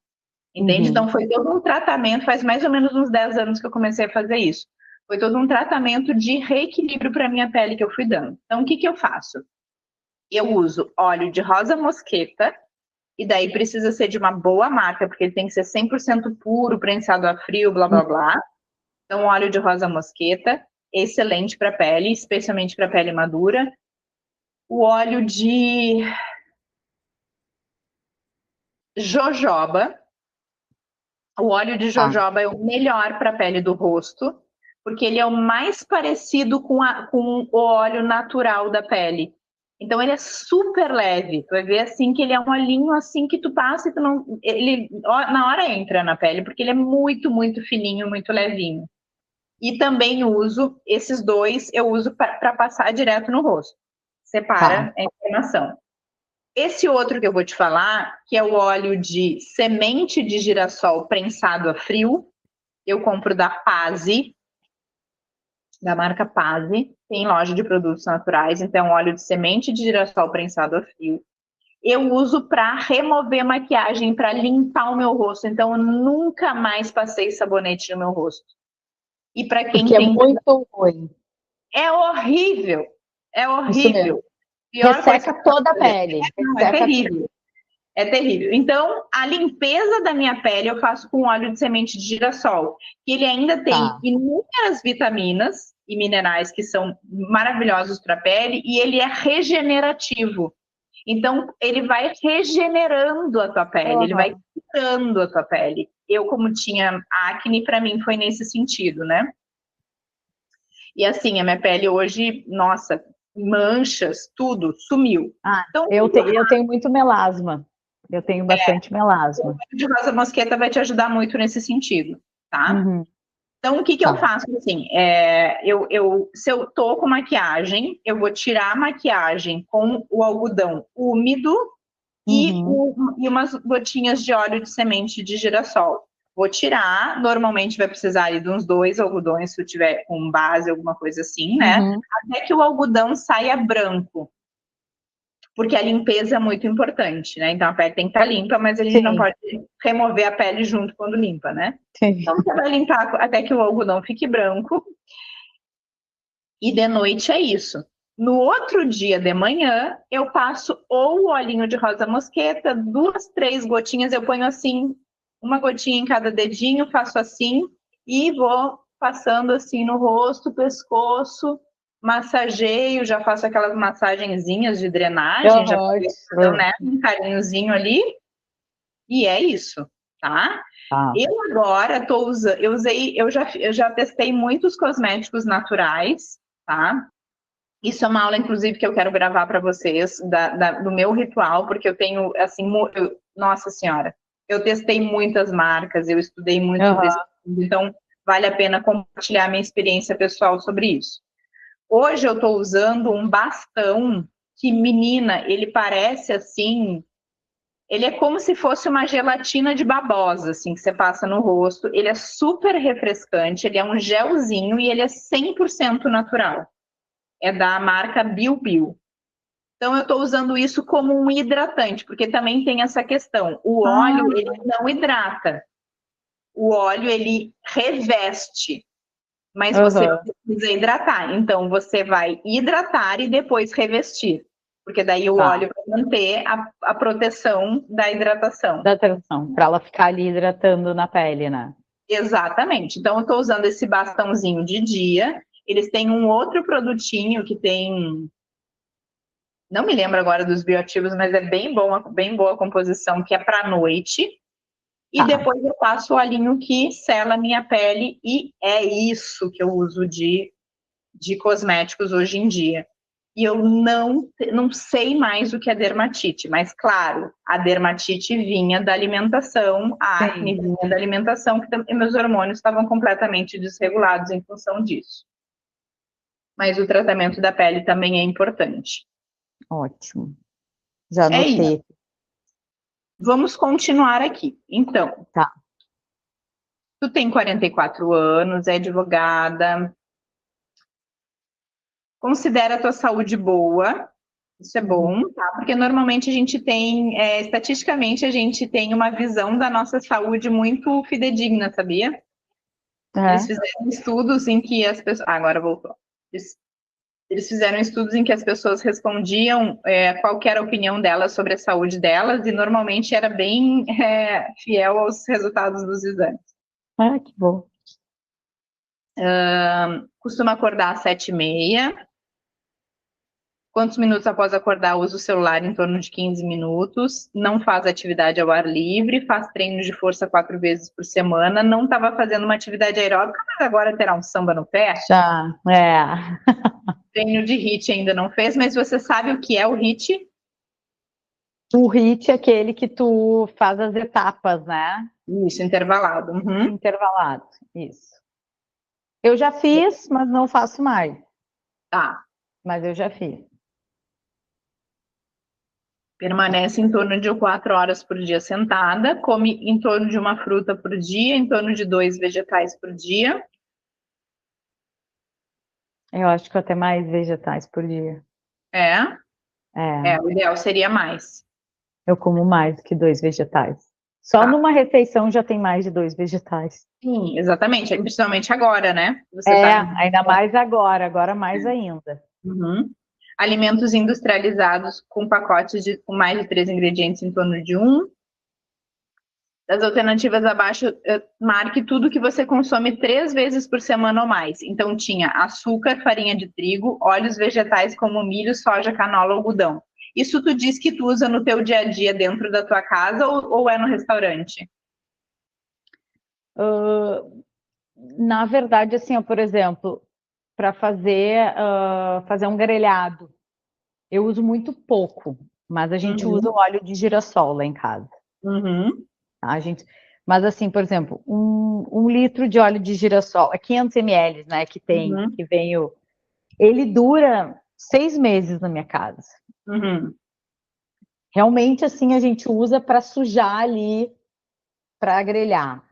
Entende? Então, foi todo um tratamento, faz mais ou menos uns 10 anos que eu comecei a fazer isso. Foi todo um tratamento de reequilíbrio para a minha pele que eu fui dando. Então, o que eu faço? Eu uso óleo de rosa mosqueta, e daí precisa ser de uma boa marca, porque ele tem que ser 100% puro, prensado a frio, blá, blá, blá. Então, óleo de rosa mosqueta, excelente para a pele, especialmente para a pele madura. O óleo de jojoba. O óleo de jojoba é o melhor para a pele do rosto, porque ele é o mais parecido com o óleo natural da pele. Então ele é super leve, tu vai ver assim que ele é um olhinho assim que tu passa e tu não, ele na hora entra na pele, porque ele é muito, muito fininho, muito levinho. E também uso esses dois, eu uso para passar direto no rosto. Separa a inflamação. Esse outro que eu vou te falar, que é o óleo de semente de girassol prensado a frio, eu compro da Pazzi. da marca Pase, tem loja de produtos naturais, então óleo de semente de girassol prensado a fio. Eu uso para remover maquiagem, para limpar o meu rosto, então eu nunca mais passei sabonete no meu rosto. E para quem Porque é tem... muito ruim. É horrível, é Isso mesmo. horrível. Pior coisa Resseca que pode toda a fazer. pele. Não, é Resseca terrível. É terrível. Então, a limpeza da minha pele eu faço com óleo de semente de girassol, que ele ainda tem Tá. inúmeras vitaminas e minerais que são maravilhosos para a pele e ele é regenerativo. Então, ele vai regenerando a tua pele, ele vai curando a tua pele. Eu, como tinha acne, para mim foi nesse sentido, né? E assim, a minha pele hoje, nossa, manchas, tudo, sumiu. Ah, Então, eu tenho muito melasma. Eu tenho bastante melasma. o de rosa mosqueta vai te ajudar muito nesse sentido, tá? Uhum. Então, o que eu Tá. faço, assim, se eu tô com maquiagem, eu vou tirar a maquiagem com o algodão úmido Uhum. e umas gotinhas de óleo de semente de girassol. Vou tirar, normalmente vai precisar de uns 2 algodões, se eu tiver com base, alguma coisa assim, né? Uhum. Até que o algodão saia branco, porque a limpeza é muito importante, né? Então a pele tem que estar limpa, mas a gente não Sim. pode remover a pele junto quando limpa, né? Sim. Então você vai limpar até que o algodão fique branco, e de noite é isso. No outro dia de manhã, eu passo ou o olhinho de rosa mosqueta, 2, 3 gotinhas, eu ponho assim, uma gotinha em cada dedinho, faço assim, e vou passando assim no rosto, pescoço, massageio, já faço aquelas massagenzinhas de drenagem, já faço, né, um carinhozinho ali, e é isso, tá? Tá. Eu agora tô usando, eu já testei muitos cosméticos naturais, tá? Isso é uma aula, inclusive, que eu quero gravar para vocês, do meu ritual, porque eu tenho, assim, nossa senhora, eu testei muitas marcas, eu estudei muito sobre isso, Aham. então vale a pena compartilhar minha experiência pessoal sobre isso. Hoje eu estou usando um bastão que, menina, ele parece assim, ele é como se fosse uma gelatina de babosa, assim, que você passa no rosto, ele é super refrescante, ele é um gelzinho e ele é 100% natural. É da marca Bio Bio. Então, eu estou usando isso como um hidratante, porque também tem essa questão. O óleo, ele não hidrata. O óleo, ele reveste, mas você Aham. precisa hidratar. Então, você vai hidratar e depois revestir, porque daí o Tá. óleo vai manter a proteção da hidratação. Dá atenção, para ela ficar ali hidratando na pele, né? Exatamente. Então, eu estou usando esse bastãozinho de dia. Eles têm um outro produtinho que tem... Não me lembro agora dos bioativos, mas é bem boa a composição, que é para noite. E Tá. depois eu passo o olhinho que sela a minha pele, e é isso que eu uso de cosméticos hoje em dia. E eu não sei mais o que é dermatite, mas claro, a dermatite vinha da alimentação, a acne Sim. vinha da alimentação, que meus hormônios estavam completamente desregulados em função disso. Mas o tratamento da pele também é importante. Ótimo. Já É isso. anotei. Vamos continuar aqui. Então, Tá. tu tem 44 anos, é advogada, considera a tua saúde boa, isso é Uhum. bom, tá? Porque normalmente a gente tem, estatisticamente, a gente tem uma visão da nossa saúde muito fidedigna, sabia? Eles É. fizeram estudos em que as pessoas... Ah, agora voltou. Eles fizeram estudos em que as pessoas respondiam qual que era a opinião delas sobre a saúde delas, e normalmente era bem fiel aos resultados dos exames. Ah, que bom. Costuma acordar às 7h30. Quantos minutos após acordar usa o celular? Em torno de 15 minutos. Não faz atividade ao ar livre, faz treinos de força 4 vezes por semana. Não estava fazendo uma atividade aeróbica, mas agora terá um samba no pé. Já, é. Treino de HIIT ainda não fez, mas você sabe o que é o HIIT? O HIIT é aquele que tu faz as etapas, né? Isso, intervalado. Uhum. Intervalado. Isso. Eu já fiz, mas não faço mais. Tá. Mas eu já fiz. Permanece em torno de 4 horas por dia sentada, come em torno de uma fruta por dia, em torno de 2 vegetais por dia. Eu acho que até mais vegetais por dia. É? É, O ideal seria mais. eu como mais que 2 vegetais. Só Tá. numa refeição já tem mais de 2 vegetais. Sim, exatamente. Principalmente agora, né? Você É, tá. ainda mais agora mais ainda. Uhum. Alimentos industrializados com pacotes com mais de 3 ingredientes em torno de um. Das alternativas abaixo, marque tudo que você consome 3 vezes por semana ou mais. Então, tinha açúcar, farinha de trigo, óleos vegetais como milho, soja, canola, algodão. Isso tu diz que tu usa no teu dia a dia dentro da tua casa ou é no restaurante? Na verdade, assim, ó, por exemplo, para fazer um grelhado, eu uso muito pouco, mas a gente usa Uhum, o óleo de girassol lá em casa. uhum, Tá? Mas assim, por exemplo, um litro de óleo de girassol, é 500 ml, né, uhum, que vem ele dura 6 meses na minha casa. uhum. Realmente, assim, a gente usa para sujar ali, para grelhar.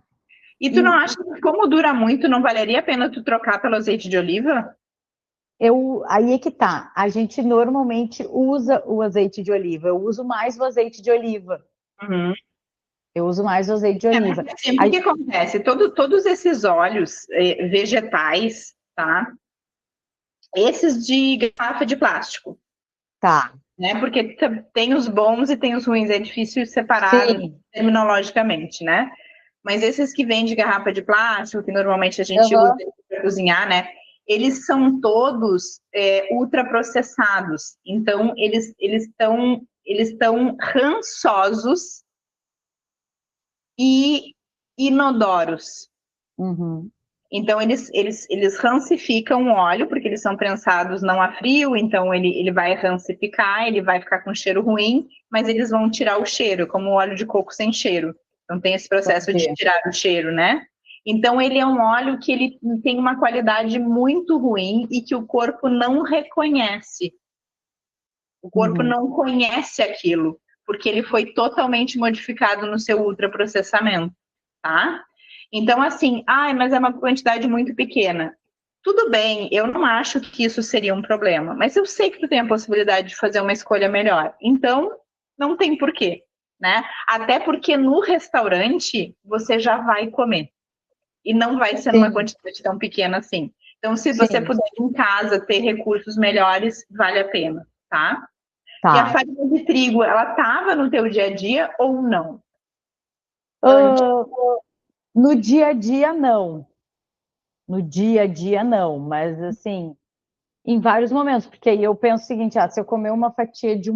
E tu não E acha que, como dura muito, não valeria a pena tu trocar pelo azeite de oliva? aí é que tá. A gente normalmente usa o azeite de oliva. Eu uso mais o azeite de oliva. Uhum. Eu uso mais o azeite de oliva. Porque assim, o que que Aí, acontece? Todos esses óleos vegetais, tá? Esses de garrafa de plástico, tá. né? Porque tem os bons e tem os ruins, é difícil separar Sim. terminologicamente, né? Mas esses que vêm de garrafa de plástico, que normalmente a gente usa Aham. para cozinhar, né? Eles são todos ultraprocessados. Então, eles estão rançosos e inodoros. Uhum. Então, eles rancificam o óleo, porque eles são prensados não a frio, então ele vai rancificar, ele vai ficar com cheiro ruim, mas eles vão tirar o cheiro, como o óleo de coco sem cheiro. Então, tem esse processo de Entendi. tirar o cheiro, né? Então, ele é um óleo que ele tem uma qualidade muito ruim e que o corpo não reconhece. O corpo Uhum. não conhece aquilo, porque ele foi totalmente modificado no seu ultraprocessamento, tá? Então, assim, mas é uma quantidade muito pequena. Tudo bem, eu não acho que isso seria um problema, mas eu sei que tu tem a possibilidade de fazer uma escolha melhor. Então, não tem porquê, né? Até porque no restaurante você já vai comer e não vai ser numa Sim, quantidade tão pequena assim. Então, se você sim. puder em casa ter recursos melhores, vale a pena, tá? E a Tá. farinha de trigo, ela estava no teu dia a dia ou não? Antes. Ah, no dia a dia, não. No dia a dia, não. Mas, assim, em vários momentos. Porque aí eu penso o seguinte, se eu comer uma fatia de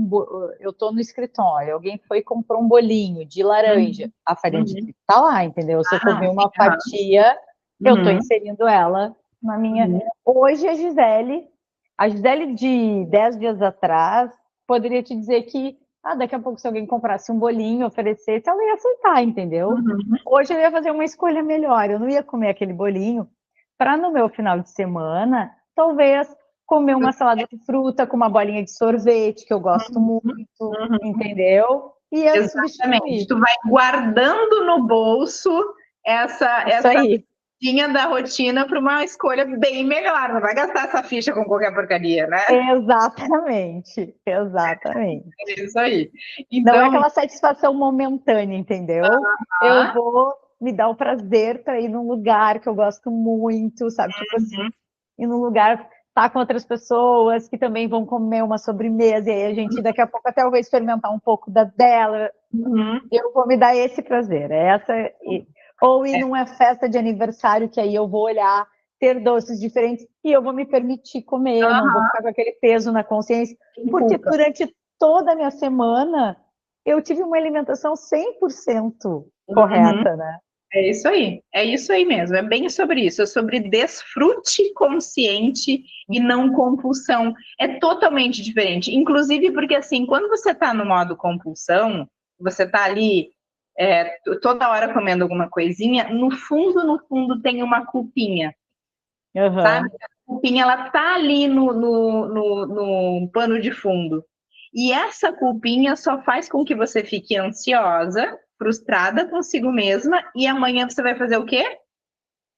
eu tô no escritório, alguém foi e comprou um bolinho de laranja, Uhum, a farinha de uhum. trigo tá lá, entendeu? Se eu Não, comer sim, uma fatia, eu tô uhum, inserindo ela na minha... uhum. Hoje, a Gisele de 10 dias atrás, poderia te dizer que, daqui a pouco se alguém comprasse um bolinho, oferecesse, ela ia aceitar, entendeu? Uhum. Hoje eu ia fazer uma escolha melhor, eu não ia comer aquele bolinho para no meu final de semana, talvez comer uma salada de fruta com uma bolinha de sorvete, que eu gosto muito, Uhum. entendeu? E ia Exatamente. substituir. Tu vai guardando no bolso Isso essa aí. linha da rotina para uma escolha bem melhor. Não vai gastar essa ficha com qualquer porcaria, né? Exatamente, exatamente. É isso aí. Não é Então, aquela satisfação momentânea, entendeu? Eu tá? vou me dar o prazer para ir num lugar que eu gosto muito, sabe? Tipo assim, ir num lugar, estar com outras pessoas que também vão comer uma sobremesa, e aí a gente daqui a pouco até eu vou experimentar um pouco da dela. Uhum. Eu vou me dar esse prazer. Ou ir É. numa festa de aniversário, que aí eu vou olhar, ter doces diferentes, e eu vou me permitir comer, não vou Uhum. ficar com aquele peso na consciência, Sem porque culpa. durante toda a minha semana eu tive uma alimentação 100% Uhum. correta, né? É isso aí mesmo, é bem sobre isso, é sobre desfrute consciente e não compulsão. É totalmente diferente, inclusive porque assim, quando você está no modo compulsão, você está ali toda hora comendo alguma coisinha, no fundo tem uma culpinha, sabe? Uhum. A culpinha, ela tá ali no pano de fundo. E essa culpinha só faz com que você fique ansiosa, frustrada consigo mesma, e amanhã você vai fazer o quê?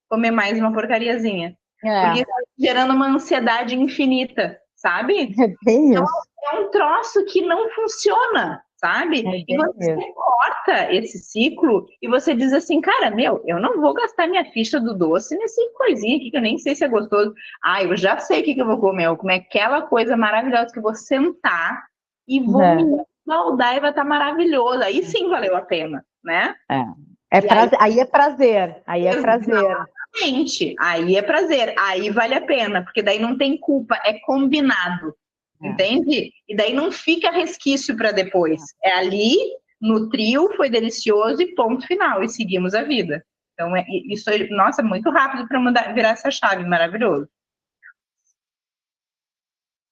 Comer mais uma porcariazinha. Porque É, gerando uma ansiedade infinita, sabe? É bem Então, isso. é um troço que não funciona, sabe? É E bem você isso. corta esse ciclo e você diz assim, cara, meu, eu não vou gastar minha ficha do doce nesse coisinha aqui que eu nem sei se é gostoso. Ah, eu já sei o que eu vou comer. Eu vou comer aquela coisa maravilhosa que eu vou sentar e vou Né? me baldar e vai estar maravilhoso. Aí sim valeu a pena, né? É. E aí, Aí é prazer. Aí é prazer. exatamente, aí é prazer, aí vale a pena, porque daí não tem culpa, é combinado. É. Entende? E daí não fica resquício para depois. É ali, nutriu, foi delicioso e ponto final. E seguimos a vida. Então, isso, nossa, muito rápido para virar essa chave, maravilhoso.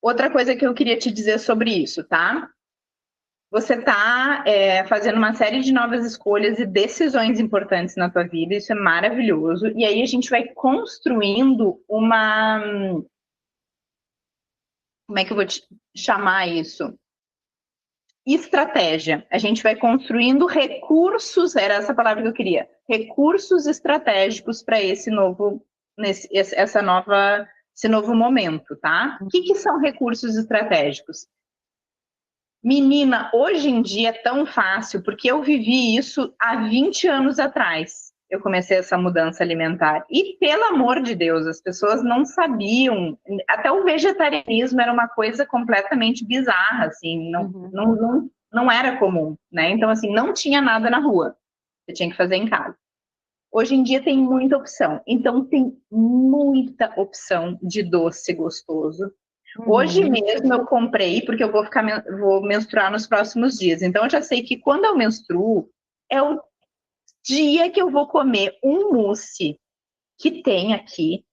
Outra coisa que eu queria te dizer sobre isso, tá? Você está fazendo uma série de novas escolhas e decisões importantes na tua vida, isso é maravilhoso. E aí a gente vai construindo uma. Como é que eu vou te chamar isso? Estratégia. A gente vai construindo recursos, era essa palavra que eu queria, recursos estratégicos para esse novo momento, tá? O que são recursos estratégicos? Menina, hoje em dia é tão fácil, porque eu vivi isso há 20 anos atrás. Eu comecei essa mudança alimentar. E, pelo amor de Deus, as pessoas não sabiam. Até o vegetarianismo era uma coisa completamente bizarra, assim, não era comum, né? Então, assim, não tinha nada na rua. Você tinha que fazer em casa. Hoje em dia tem muita opção. Então, tem muita opção de doce gostoso. Hoje mesmo eu comprei, porque eu vou menstruar nos próximos dias. Então, eu já sei que quando eu menstruo, é o dia que eu vou comer um mousse que tem aqui.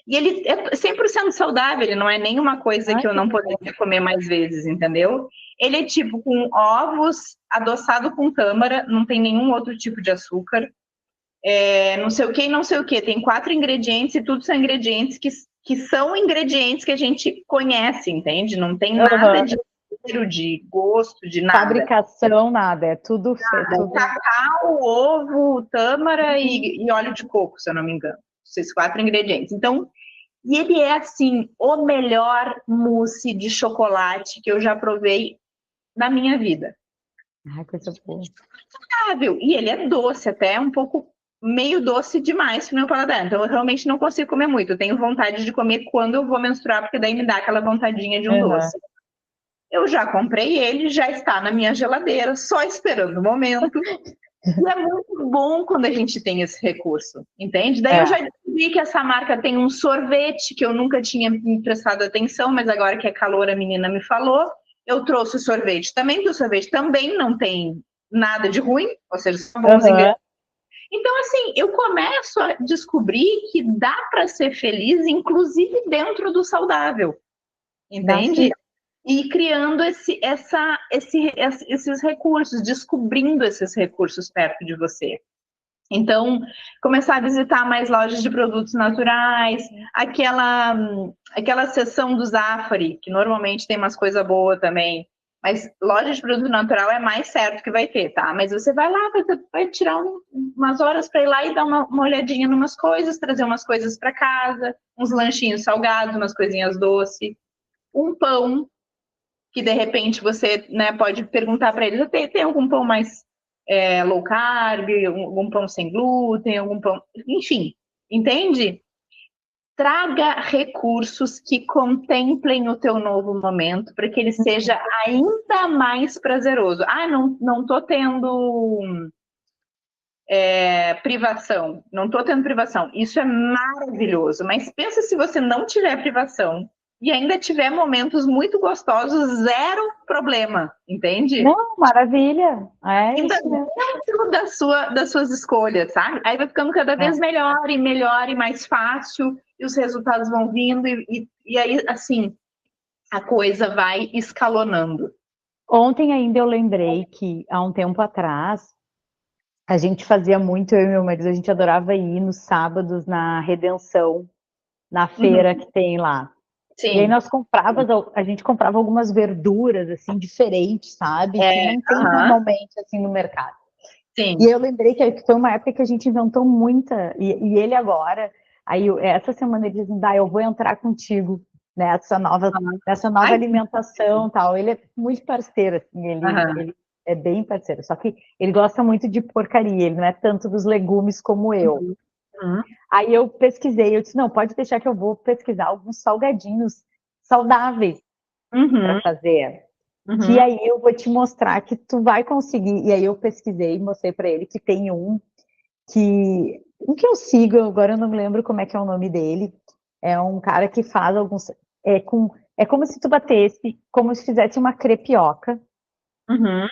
E ele é 100% saudável, ele não é nenhuma coisa que eu não poderia comer mais vezes, entendeu? Ele é tipo com ovos, adoçado com tâmara, não tem nenhum outro tipo de açúcar. Não sei o que, não sei o que. Tem 4 ingredientes e tudo são ingredientes que são ingredientes que a gente conhece, entende? Não tem nada de cheiro, de gosto, de nada. Fabricação, nada. É tudo Nada. Cacau, ovo, tâmara e óleo de coco, se eu não me engano. Esses 4 ingredientes. Então, e ele é, assim, o melhor mousse de chocolate que eu já provei na minha vida. Ai, coisa boa. E ele é doce, até um pouco meio doce demais pro meu paladar. Então eu realmente não consigo comer muito. Eu tenho vontade de comer quando eu vou menstruar, porque daí me dá aquela vontadinha de um doce. Eu já comprei ele, já está na minha geladeira, só esperando o momento. E é muito bom quando a gente tem esse recurso, entende? Daí eu já descobri que essa marca tem um sorvete que eu nunca tinha me prestado atenção, mas agora que é calor, a menina me falou. Eu trouxe o sorvete também, porque o sorvete também não tem nada de ruim, ou seja, são bons ingredientes. Então, assim, eu começo a descobrir que dá para ser feliz, inclusive dentro do saudável, entende? E criando esses recursos, descobrindo esses recursos perto de você. Então, começar a visitar mais lojas de produtos naturais, aquela seção do Zafari, que normalmente tem umas coisas boas também, mas loja de produto natural é mais certo que vai ter, tá? Mas você vai lá, vai tirar umas horas para ir lá e dar uma olhadinha em umas coisas, trazer umas coisas para casa, uns lanchinhos salgados, umas coisinhas doces, um pão, que de repente você, né, pode perguntar para eles, tem algum pão mais low carb, algum pão sem glúten, algum pão, enfim, entende? Traga recursos que contemplem o teu novo momento para que ele seja ainda mais prazeroso. Ah, não estou tendo privação, não estou tendo privação. Isso é maravilhoso, mas pensa se você não tiver privação e ainda tiver momentos muito gostosos, zero problema, entende? Não, maravilha. Ainda dentro das suas escolhas, sabe? Aí vai ficando cada vez melhor e mais fácil, e os resultados vão vindo, e aí, assim, a coisa vai escalonando. Ontem ainda eu lembrei que, há um tempo atrás, a gente fazia muito, eu e meu marido, a gente adorava ir nos sábados na Redenção, na feira que tem lá. Sim. E aí a gente comprava algumas verduras, assim, diferentes, sabe? Que não tem normalmente, assim, no mercado. Sim. E eu lembrei que foi uma época que a gente inventou muita, e ele agora Aí essa semana ele dizem, eu vou entrar contigo nessa nova Ai, alimentação, tal. Ele é muito parceiro, assim, aham. ele é bem parceiro. Só que ele gosta muito de porcaria, ele não é tanto dos legumes como eu. Uhum. Uhum. Aí eu pesquisei, eu disse, não, pode deixar que eu vou pesquisar alguns salgadinhos saudáveis para Uhum. fazer. Que Uhum. aí eu vou te mostrar que tu vai conseguir. E aí eu pesquisei e mostrei para ele que tem um que eu sigo, agora eu não me lembro como é que é o nome dele. É um cara que faz alguns é como se tu batesse, como se fizesse uma crepioca, Uhum.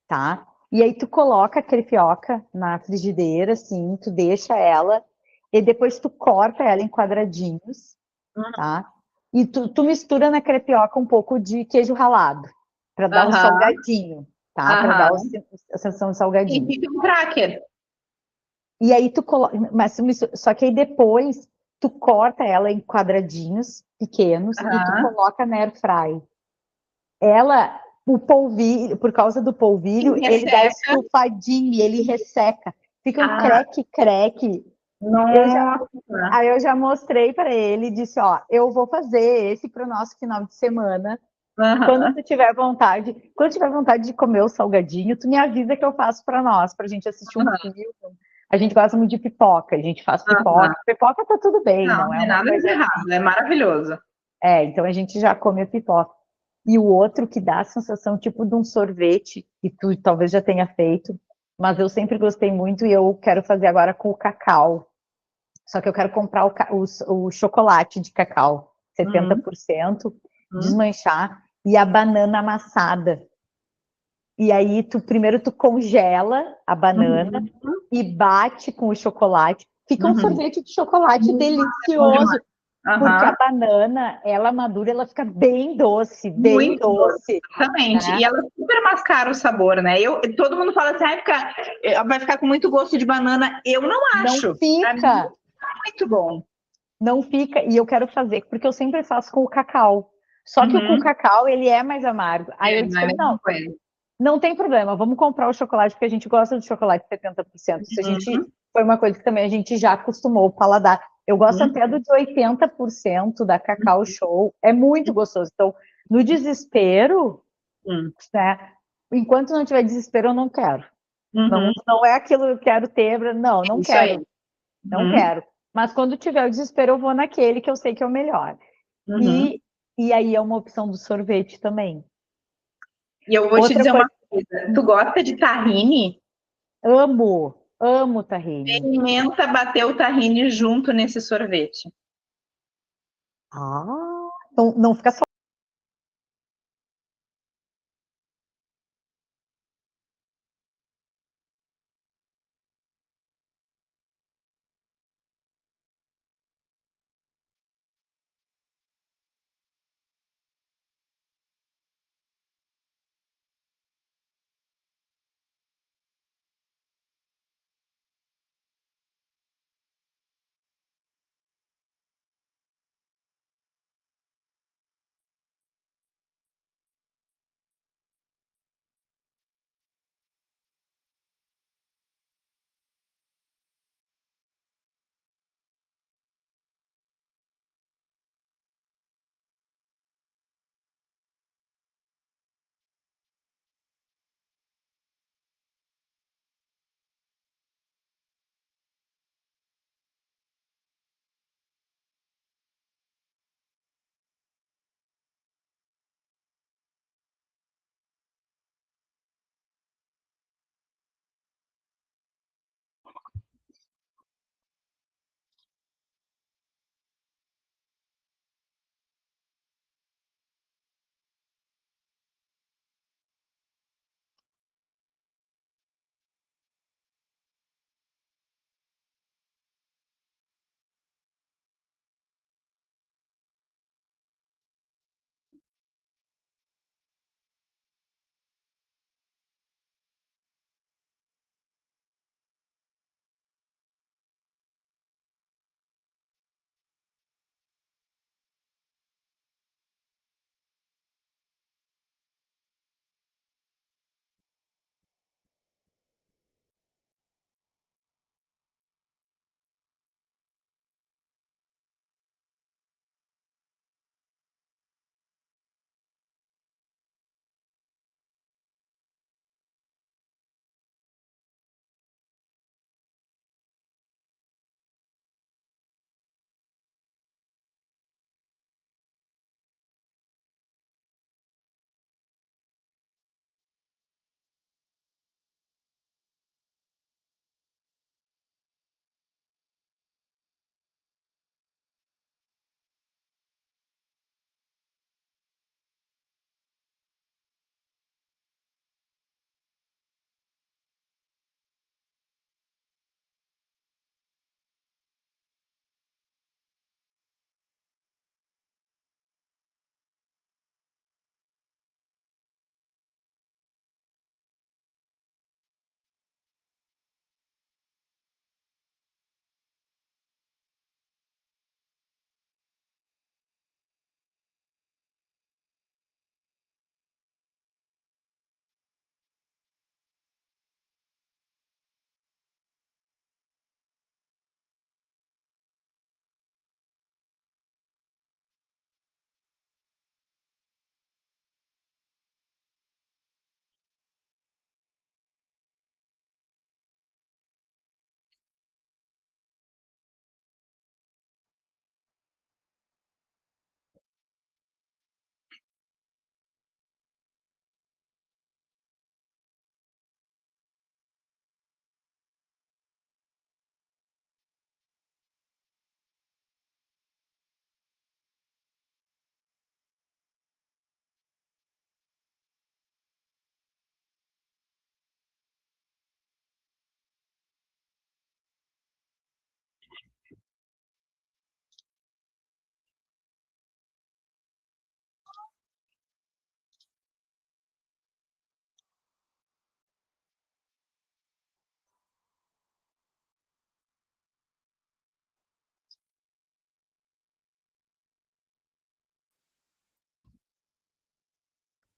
tá? E aí tu coloca a crepioca na frigideira, assim, tu deixa ela e depois tu corta ela em quadradinhos, Uhum. tá? E tu mistura na crepioca um pouco de queijo ralado para dar o Aham. salgadinho, tá? Para dar Aham. a sensação de E salgadinho. fica um cracker. E aí tu coloca, só que aí depois tu corta ela em quadradinhos pequenos e tu Aham. coloca na air fry. Ela, o polvilho, por causa do E polvilho, ele dá resseca. estufadinho, ele resseca. Fica um Ah, creque-creque. Eu já, nossa. aí eu já mostrei para ele, disse, ó, eu vou fazer esse para o nosso final de semana. Aham. Quando tiver vontade de comer o salgadinho, tu me avisa que eu faço para nós, para a gente assistir um Aham. filme. A gente gosta muito de pipoca, a gente faz Aham. pipoca. Pipoca tá tudo bem, Não, não não é é uma nada de coisa errado, é maravilhoso. então a gente já come a pipoca. E o outro que dá a sensação tipo de um sorvete, que tu talvez já tenha feito, mas eu sempre gostei muito e eu quero fazer agora com o cacau. Só que eu quero comprar o chocolate de cacau, Uhum. 70%, Uhum. desmanchar, e a banana amassada. E aí primeiro tu congela a banana Uhum. e bate com o chocolate. Fica um Uhum. sorvete de chocolate É bom demais. delicioso. Porque a Aham. banana, ela madura, ela fica bem Muito doce, doce, exatamente. né? E ela super mascara o sabor, né? Todo mundo fala assim, vai ficar com muito gosto de banana. Eu não Não acho. Pra mim, fica, é muito bom. não fica, e eu quero fazer, porque eu sempre faço com o cacau. Só que o com o Uhum. cacau, ele é mais amargo. Aí eu disse Não é a pra ele, mesma não, coisa. não tem problema, vamos comprar o chocolate, porque a gente gosta do chocolate 70%. Isso a gente, Uhum. foi uma coisa que também a gente já acostumou o paladar. Eu gosto Uhum. até do de 80% da Cacau Show, é muito gostoso. Então, no desespero, Uhum. né, enquanto não tiver desespero, eu não quero. Uhum. Não é aquilo que eu quero ter, não Isso aí. quero, não Uhum. quero. Mas quando tiver o desespero, eu vou naquele que eu sei que é o melhor. Uhum. E, e aí é uma opção do sorvete também. E eu vou te Outra dizer uma coisa, coisa. Tu gosta de tahine? amo tahine. Experimenta bater o tahine junto nesse sorvete. Não fica só.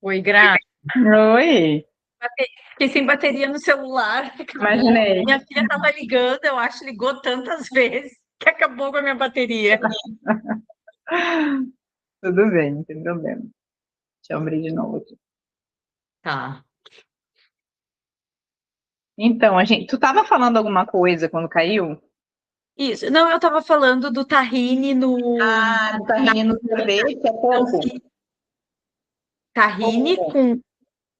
Oi, Gra. Oi, Fiquei sem bateria no celular, acabou. imaginei. Minha filha estava ligando, eu acho, ligou tantas vezes que acabou com a minha bateria. Tudo bem, não tem problema. Deixa eu abrir de novo aqui. Tá. Então, tu estava falando alguma coisa quando caiu? Isso. Não, eu estava falando do tahine no Ah, tahine no sorvete é pouco? tahine Pouco.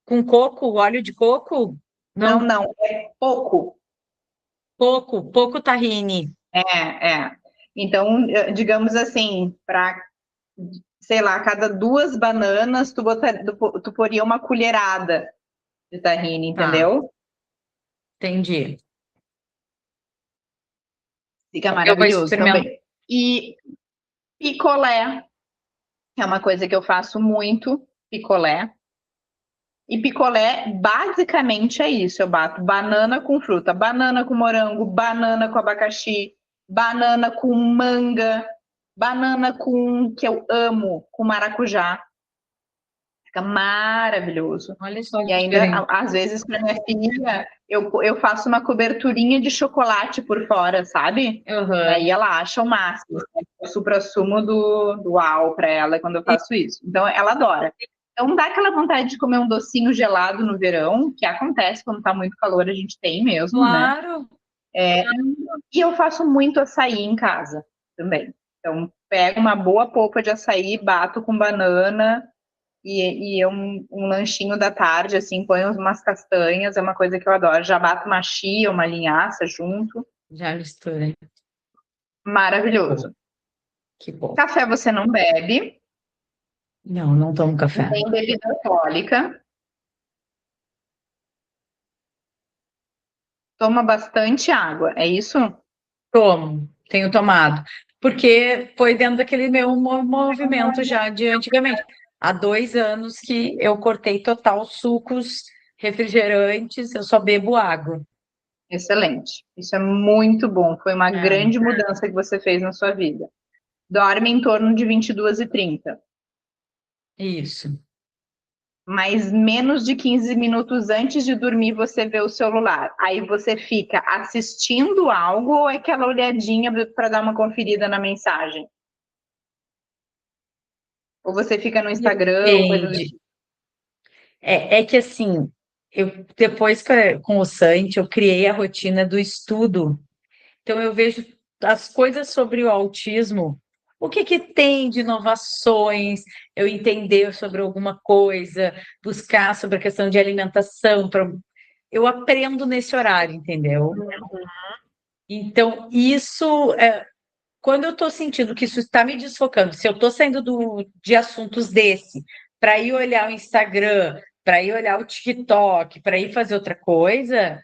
com coco, óleo de coco? Não, Não, não, é pouco. pouco tahine. É. Então, digamos assim, para, sei lá, cada 2 bananas, tu poria uma colherada de tahine, Tá, entendeu? entendi. Fica Eu vou maravilhoso experimentar. também. E picolé, que é uma coisa que eu faço muito, picolé. E picolé, basicamente, é isso. Eu bato banana com fruta, banana com morango, banana com abacaxi, banana com manga, banana com, que eu amo, com maracujá. Fica maravilhoso. Olha só E que ainda, diferente. às vezes, para minha filha, eu faço uma coberturinha de chocolate por fora, sabe? Aham. Daí ela acha o máximo. É o supra-sumo do uau para ela quando eu E- faço isso. Então, ela adora. Então, dá aquela vontade de comer um docinho gelado no verão, que acontece quando tá muito calor, a gente tem mesmo, né? Claro. E eu faço muito açaí em casa também. Então, pego uma boa polpa de açaí, bato com banana e é um lanchinho da tarde, assim, ponho umas castanhas, é uma coisa que eu adoro. Já bato uma chia, uma linhaça junto. Já misturei. Maravilhoso. Que bom. Café você não bebe, Não, não tomo café. nem bebida alcoólica. Toma bastante água, é isso? Tomo, tenho tomado. Porque foi dentro daquele meu movimento já de antigamente. Há 2 anos que eu cortei total sucos, refrigerantes, eu só bebo água. Excelente. Isso é muito bom. Foi uma É, grande mudança que você fez na sua vida. Dorme em torno de 22h30, isso. mas menos de 15 minutos antes de dormir você vê o celular. Aí você fica assistindo algo ou é aquela olhadinha para dar uma conferida na mensagem? Ou você fica no Instagram ou coisa do Depende. tipo? É que assim, eu depois com o Santi, eu criei a rotina do estudo. Então eu vejo as coisas sobre o autismo, o que que tem de inovações, eu entender sobre alguma coisa, buscar sobre a questão de alimentação, eu aprendo nesse horário, entendeu? Então, isso, quando eu estou sentindo que isso está me desfocando, se eu estou saindo de assuntos desse para ir olhar o Instagram, para ir olhar o TikTok, para ir fazer outra coisa,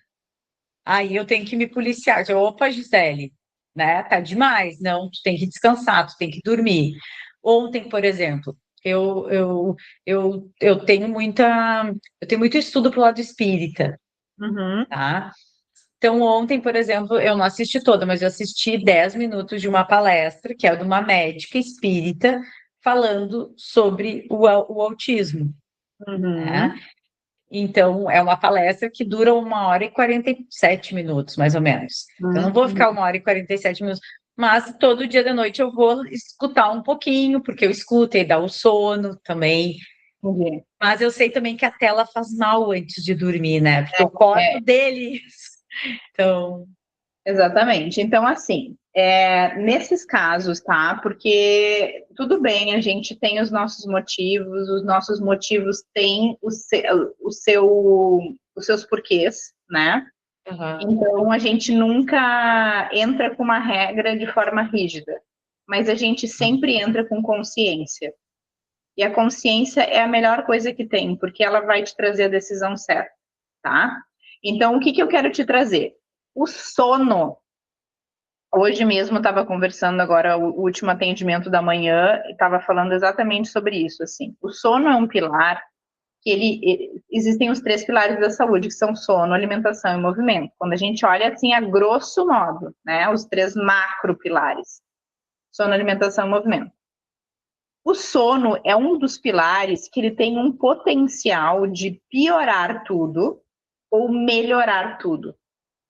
aí eu tenho que me policiar. Opa, Gisele, né? Tá demais. Não, tu tem que descansar, tu tem que dormir. Ontem, por exemplo, eu tenho muito estudo pro lado espírita, Uhum, tá? Então, ontem, por exemplo, eu não assisti toda, mas eu assisti 10 minutos de uma palestra, que é de uma médica espírita, falando sobre o autismo, né? uhum, Então, é uma palestra que dura 1h47 minutos, mais ou menos. Eu não vou ficar uhum. 1h47 minutos, mas todo dia da noite eu vou escutar um pouquinho, porque eu escuto e dá o sono também. Entendi. Mas eu sei também que a tela faz mal antes de dormir, né? Porque eu corto É, deles. Então, exatamente. Então, assim, nesses casos, tá? Porque tudo bem, a gente tem os nossos motivos têm o seu, os seus porquês, né? aham, Então, a gente nunca entra com uma regra de forma rígida, mas a gente sempre entra com consciência. E a consciência é a melhor coisa que tem, porque ela vai te trazer a decisão certa, tá? Então, o que que eu quero te trazer? O sono. Hoje mesmo estava conversando agora o último atendimento da manhã e estava falando exatamente sobre isso, assim. O sono é um pilar que existem os 3 pilares da saúde, que são sono, alimentação e movimento. Quando a gente olha assim a grosso modo, né, os 3 macro pilares: sono, alimentação e movimento. O sono é um dos pilares que ele tem um potencial de piorar tudo ou melhorar tudo.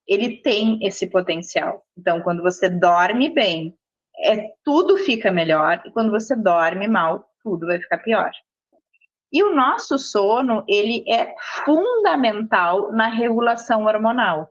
Ele tem esse potencial. Então, quando você dorme bem, tudo fica melhor, e quando você dorme mal, tudo vai ficar pior. E o nosso sono, ele é fundamental na regulação hormonal.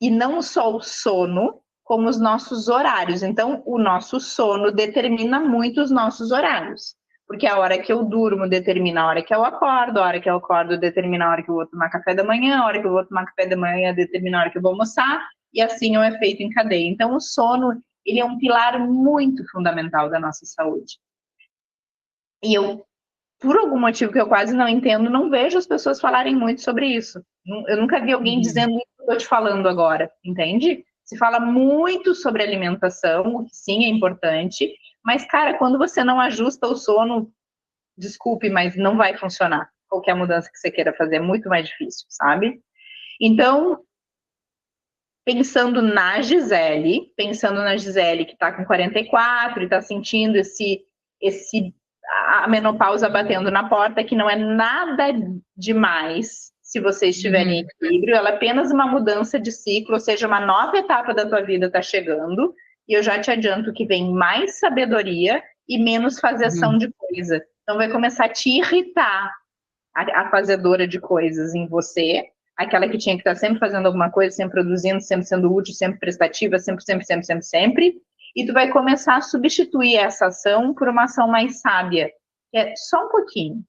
E não só o sono, como os nossos horários. Então, o nosso sono determina muito os nossos horários. Porque a hora que eu durmo determina a hora que eu acordo, a hora que eu acordo determina a hora que eu vou tomar café da manhã, a hora que eu vou tomar café da manhã determina a hora que eu vou almoçar, e assim é um efeito em cadeia. Então, o sono, ele é um pilar muito fundamental da nossa saúde. E eu, por algum motivo que eu quase não entendo, não vejo as pessoas falarem muito sobre isso. Eu nunca vi alguém dizendo isso que eu estou te falando agora, entende? Se fala muito sobre alimentação, o que sim é importante, mas, cara, quando você não ajusta o sono, desculpe, mas não vai funcionar. Qualquer mudança que você queira fazer é muito mais difícil, sabe? Então, pensando na Gisele que está com 44 e está sentindo a menopausa batendo na porta, que não é nada demais se você estiver em equilíbrio, ela é apenas uma mudança de ciclo, ou seja, uma nova etapa da tua vida está chegando, e eu já te adianto que vem mais sabedoria e menos fazeção de coisa. Então vai começar a te irritar a fazedora de coisas em você, aquela que tinha que estar sempre fazendo alguma coisa, sempre produzindo, sempre sendo útil, sempre prestativa, sempre, e tu vai começar a substituir essa ação por uma ação mais sábia, que é só um pouquinho.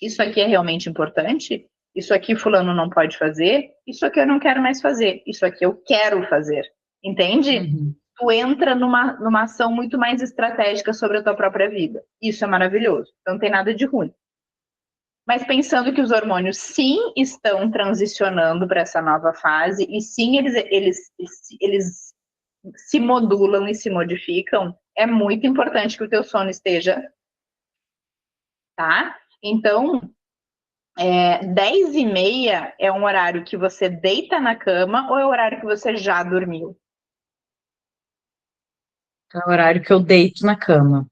Isso aqui é realmente importante? Isso aqui fulano não pode fazer? Isso aqui eu não quero mais fazer. Isso aqui eu quero fazer. Entende? Tu entra numa ação muito mais estratégica sobre a tua própria vida. Isso é maravilhoso. Então não tem nada de ruim. Mas pensando que os hormônios sim estão transicionando para essa nova fase, e sim eles se modulam e se modificam, é muito importante que o teu sono esteja, tá? Então, 10h30 é um horário que você deita na cama ou é o horário que você já dormiu? É o horário que eu deito na cama.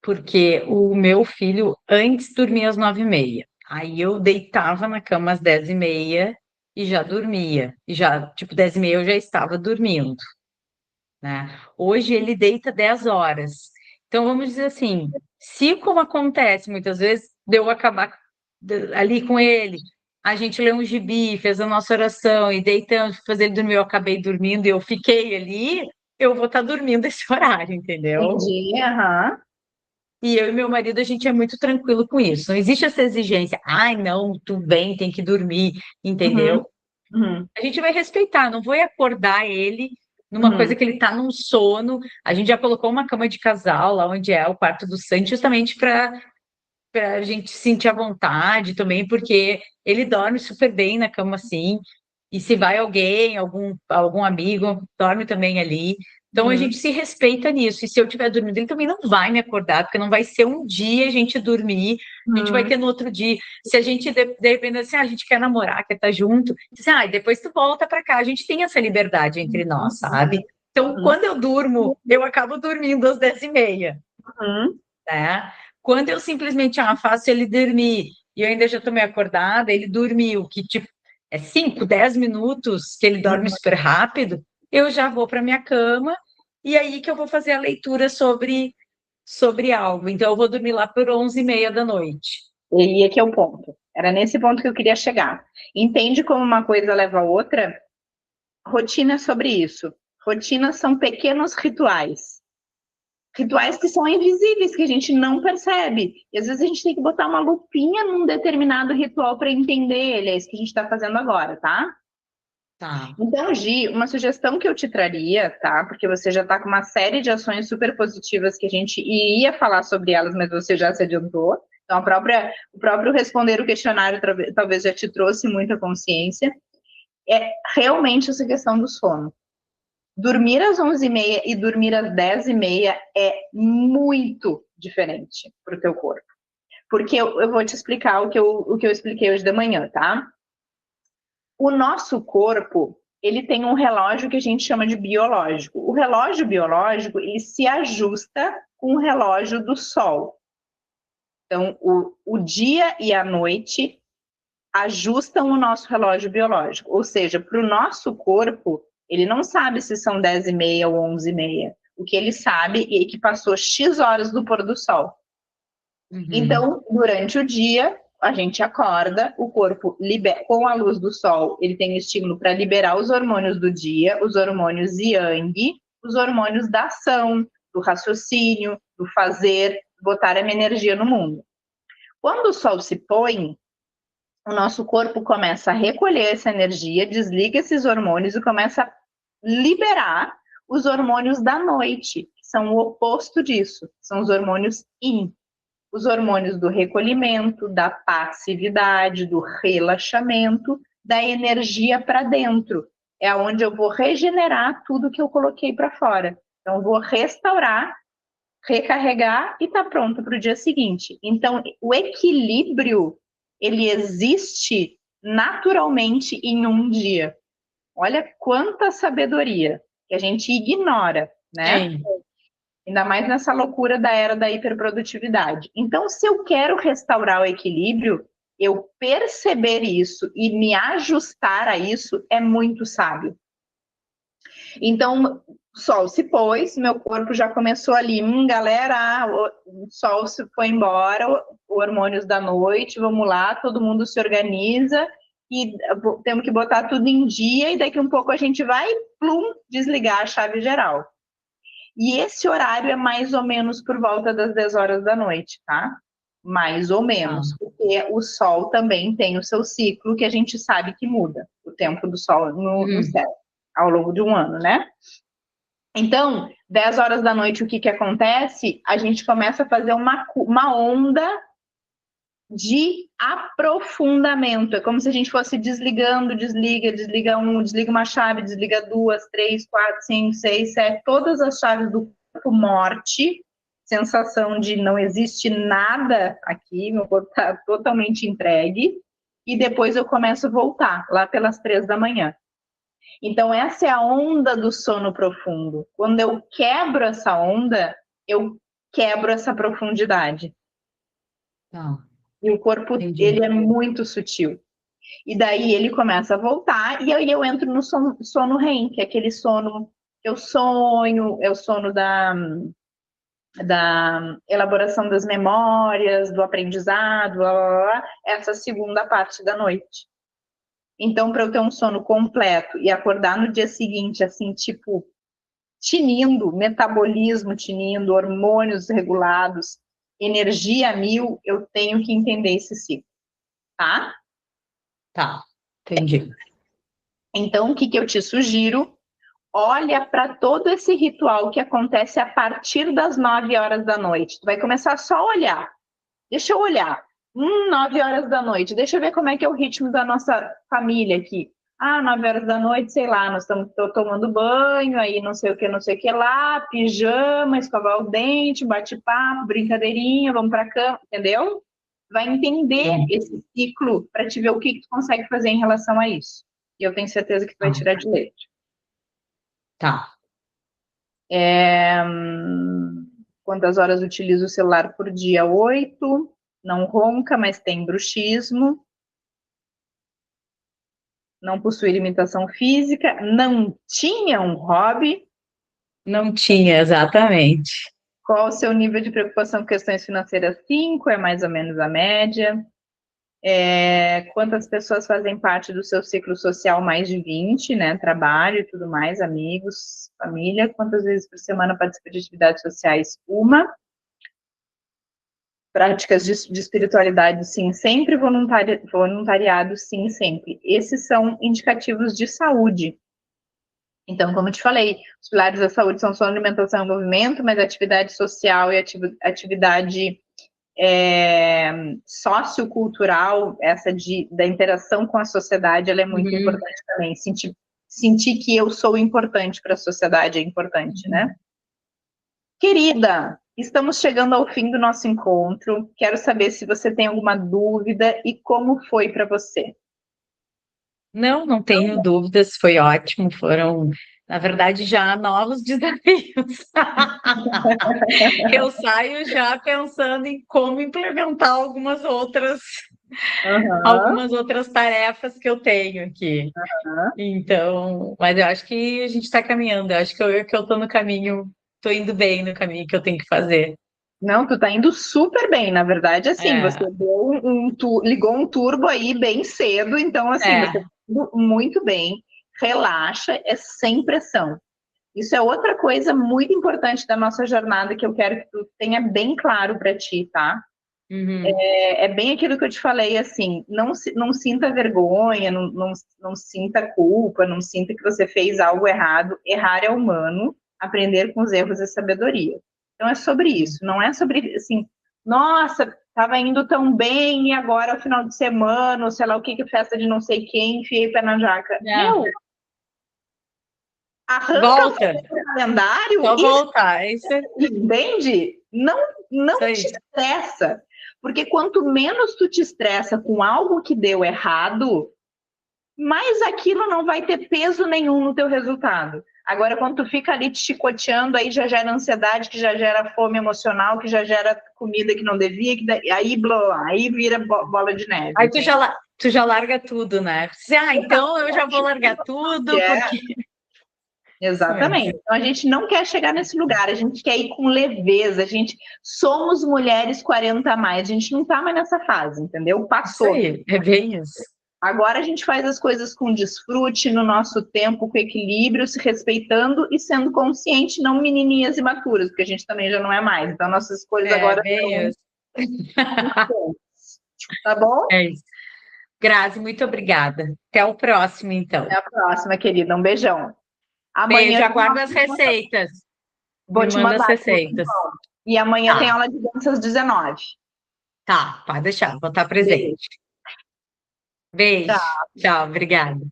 Porque o meu filho antes dormia às 9h30. Aí eu deitava na cama às 10h30 e já dormia. E já, tipo, 10h30 eu já estava dormindo, né? Hoje ele deita 10 horas. Então, vamos dizer assim, se como acontece muitas vezes, de eu acabar ali com ele, a gente lê um gibi, fez a nossa oração e deitamos, fazer ele dormir, eu acabei dormindo e eu fiquei ali, eu vou estar dormindo esse horário, entendeu? Entendi, aham. E eu e meu marido, a gente é muito tranquilo com isso. Não existe essa exigência. Ai, não, tu vem, tem que dormir, entendeu? A gente vai respeitar, não vou acordar ele numa coisa que ele está num sono. A gente já colocou uma cama de casal lá onde é o quarto do Santi, justamente para a gente sentir à vontade também, porque ele dorme super bem na cama assim. E se vai alguém, algum amigo, dorme também ali. Então a gente se respeita nisso. E se eu estiver dormindo, ele também não vai me acordar, porque não vai ser um dia a gente dormir, a gente vai ter no outro dia. Se a gente, de repente, assim, a gente quer namorar, quer estar junto, assim, depois tu volta para cá. A gente tem essa liberdade entre nós, sabe? Então, quando eu durmo, eu acabo dormindo às 10h30, né? Quando eu simplesmente faço ele dormir e eu ainda já estou meio acordada, ele dormiu, que tipo, 5, 10 minutos que ele dorme super rápido, eu já vou para minha cama e aí que eu vou fazer a leitura sobre algo. Então, eu vou dormir lá por 11h30 da noite. E aqui é o ponto. Era nesse ponto que eu queria chegar. Entende como uma coisa leva a outra? Rotina é sobre isso. Rotinas são pequenos rituais. Rituais que são invisíveis, que a gente não percebe. E às vezes a gente tem que botar uma lupinha num determinado ritual para entender ele. É isso que a gente está fazendo agora, tá? Tá. Então, Gi, uma sugestão que eu te traria, tá? Porque você já está com uma série de ações super positivas que a gente iria falar sobre elas, mas você já se adiantou. Então, o próprio responder o questionário talvez já te trouxe muita consciência. É realmente essa questão do sono. Dormir às 11h30 e dormir às 10h30 é muito diferente para o teu corpo. Porque eu vou te explicar o que eu expliquei hoje de manhã, tá? O nosso corpo, ele tem um relógio que a gente chama de biológico. O relógio biológico, ele se ajusta com o relógio do Sol. Então, o dia e a noite ajustam o nosso relógio biológico. Ou seja, para o nosso corpo, ele não sabe se são 10h30 ou 11h30. O que ele sabe é que passou X horas do pôr do sol. Então, durante o dia, a gente acorda, o corpo, com a luz do sol, ele tem o estímulo para liberar os hormônios do dia, os hormônios yang, os hormônios da ação, do raciocínio, do fazer, botar a minha energia no mundo. Quando o sol se põe, o nosso corpo começa a recolher essa energia, desliga esses hormônios e começa a liberar os hormônios da noite, que são o oposto disso, são os hormônios yin. Os hormônios do recolhimento, da passividade, do relaxamento, da energia para dentro. É onde eu vou regenerar tudo que eu coloquei para fora. Então, eu vou restaurar, recarregar e tá pronto para o dia seguinte. Então, o equilíbrio, ele existe naturalmente em um dia. Olha quanta sabedoria que a gente ignora, né? Sim. Ainda mais nessa loucura da era da hiperprodutividade. Então, se eu quero restaurar o equilíbrio, eu perceber isso e me ajustar a isso é muito sábio. Então, o sol se pôs, meu corpo já começou ali, galera, o sol se foi embora, hormônios da noite, vamos lá, todo mundo se organiza e temos que botar tudo em dia e daqui um pouco a gente vai, plum, desligar a chave geral. E esse horário é mais ou menos por volta das 10 horas da noite, tá? Mais ou menos, porque o sol também tem o seu ciclo que a gente sabe que muda, o tempo do sol no céu, ao longo de um ano, né? Então, 10 horas da noite, o que acontece? A gente começa a fazer uma onda de aprofundamento. É como se a gente fosse desligando, desliga um, desliga uma chave, desliga 2, 3, 4, 5, 6, 7, todas as chaves do corpo, morte, sensação de não existe nada aqui, meu corpo está totalmente entregue, e depois eu começo a voltar, lá pelas 3 da manhã. Então, essa é a onda do sono profundo. Quando eu quebro essa onda, eu quebro essa profundidade. E o corpo, ele é muito sutil. E daí ele começa a voltar, e aí eu entro no sono REM, que é aquele sono que eu sonho, é o sono da elaboração das memórias, do aprendizado, essa segunda parte da noite. Então, para eu ter um sono completo e acordar no dia seguinte, assim, tipo, tinindo, metabolismo tinindo, hormônios regulados, energia a mil, eu tenho que entender esse ciclo, tá? Tá, entendi. Então, o que eu te sugiro? Olha para todo esse ritual que acontece a partir das 9 horas da noite. Tu vai começar só a olhar. Deixa eu olhar. 9 horas da noite. Deixa eu ver como é que é o ritmo da nossa família aqui. 9 horas da noite, sei lá, nós estamos tomando banho, aí não sei o que lá, pijama, escovar o dente, bate-papo, brincadeirinha, vamos para cama, entendeu? Vai entender esse ciclo para te ver o que tu consegue fazer em relação a isso. E eu tenho certeza que tu vai tirar de leite. Tá. Quantas horas utilizo o celular por dia? 8. Não ronca, mas tem bruxismo. Não possui limitação física. Não tinha um hobby. Não tinha, exatamente. Qual o seu nível de preocupação com questões financeiras? 5, é mais ou menos a média. Quantas pessoas fazem parte do seu ciclo social? Mais de 20, né? Trabalho e tudo mais, amigos, família. Quantas vezes por semana participa de atividades sociais? 1. Práticas de espiritualidade, sim, sempre. Voluntariado, sim, sempre. Esses são indicativos de saúde. Então, como eu te falei, os pilares da saúde são só alimentação e movimento, mas atividade social e atividade sociocultural, essa da interação com a sociedade, ela é muito importante também. Sentir que eu sou importante para a sociedade é importante, né? Querida, estamos chegando ao fim do nosso encontro. Quero saber se você tem alguma dúvida e como foi para você. Não tenho dúvidas, foi ótimo, foram, na verdade, já novos desafios. Eu saio já pensando em como implementar Aham, algumas outras tarefas que eu tenho aqui. aham. Então, mas eu acho que a gente está caminhando, eu acho que eu estou no caminho, estou indo bem no caminho que eu tenho que fazer. Não, tu tá indo super bem, na verdade, assim, você É, deu ligou um turbo aí bem cedo, então, assim, você é, tá indo muito bem, relaxa, é sem pressão. Isso é outra coisa muito importante da nossa jornada que eu quero que tu tenha bem claro para ti, tá? uhum, É bem aquilo que eu te falei, assim, não sinta vergonha, não sinta culpa, não sinta que você fez algo errado. Errar é humano, aprender com os erros é sabedoria. Então é sobre isso, não é sobre, assim, nossa, estava indo tão bem e agora é o final de semana, ou sei lá o que, festa de não sei quem, enfiei o pé na jaca. não, Meu, arranca a volta, folha do calendário só e voltar, é entende? isso Não te aí. estressa, porque quanto menos tu te estressa com algo que deu errado, mais aquilo não vai ter peso nenhum no teu resultado. Agora, quando tu fica ali te chicoteando, aí já gera ansiedade, que já gera fome emocional, que já gera comida que não devia, aí vira bola de neve. Aí Entende? tu já larga tudo, né? Então eu já vou largar Que tudo, é porque. Isso mesmo. Exatamente. Então a gente não quer chegar nesse lugar, a gente quer ir com leveza, a gente somos mulheres 40 a mais, a gente não tá mais nessa fase, entendeu? Isso Passou. aí, é bem isso. Agora a gente faz as coisas com desfrute, no nosso tempo, com equilíbrio, se respeitando e sendo consciente, não menininhas imaturas, porque a gente também já não é mais. Então nossas escolhas É agora bem são isso. conscientes, tá bom? É isso. Grazi, muito obrigada. Até o próximo, então. Até a próxima, querida. Um beijão. Beijo, Amanhã tem aguardo aula as de dança. receitas. Vou Me te manda as mandar. receitas. E amanhã tem Tá, aula de dança às 19. tá, pode deixar, vou estar Beijo. presente. Beijo, Tchau. tchau, obrigada.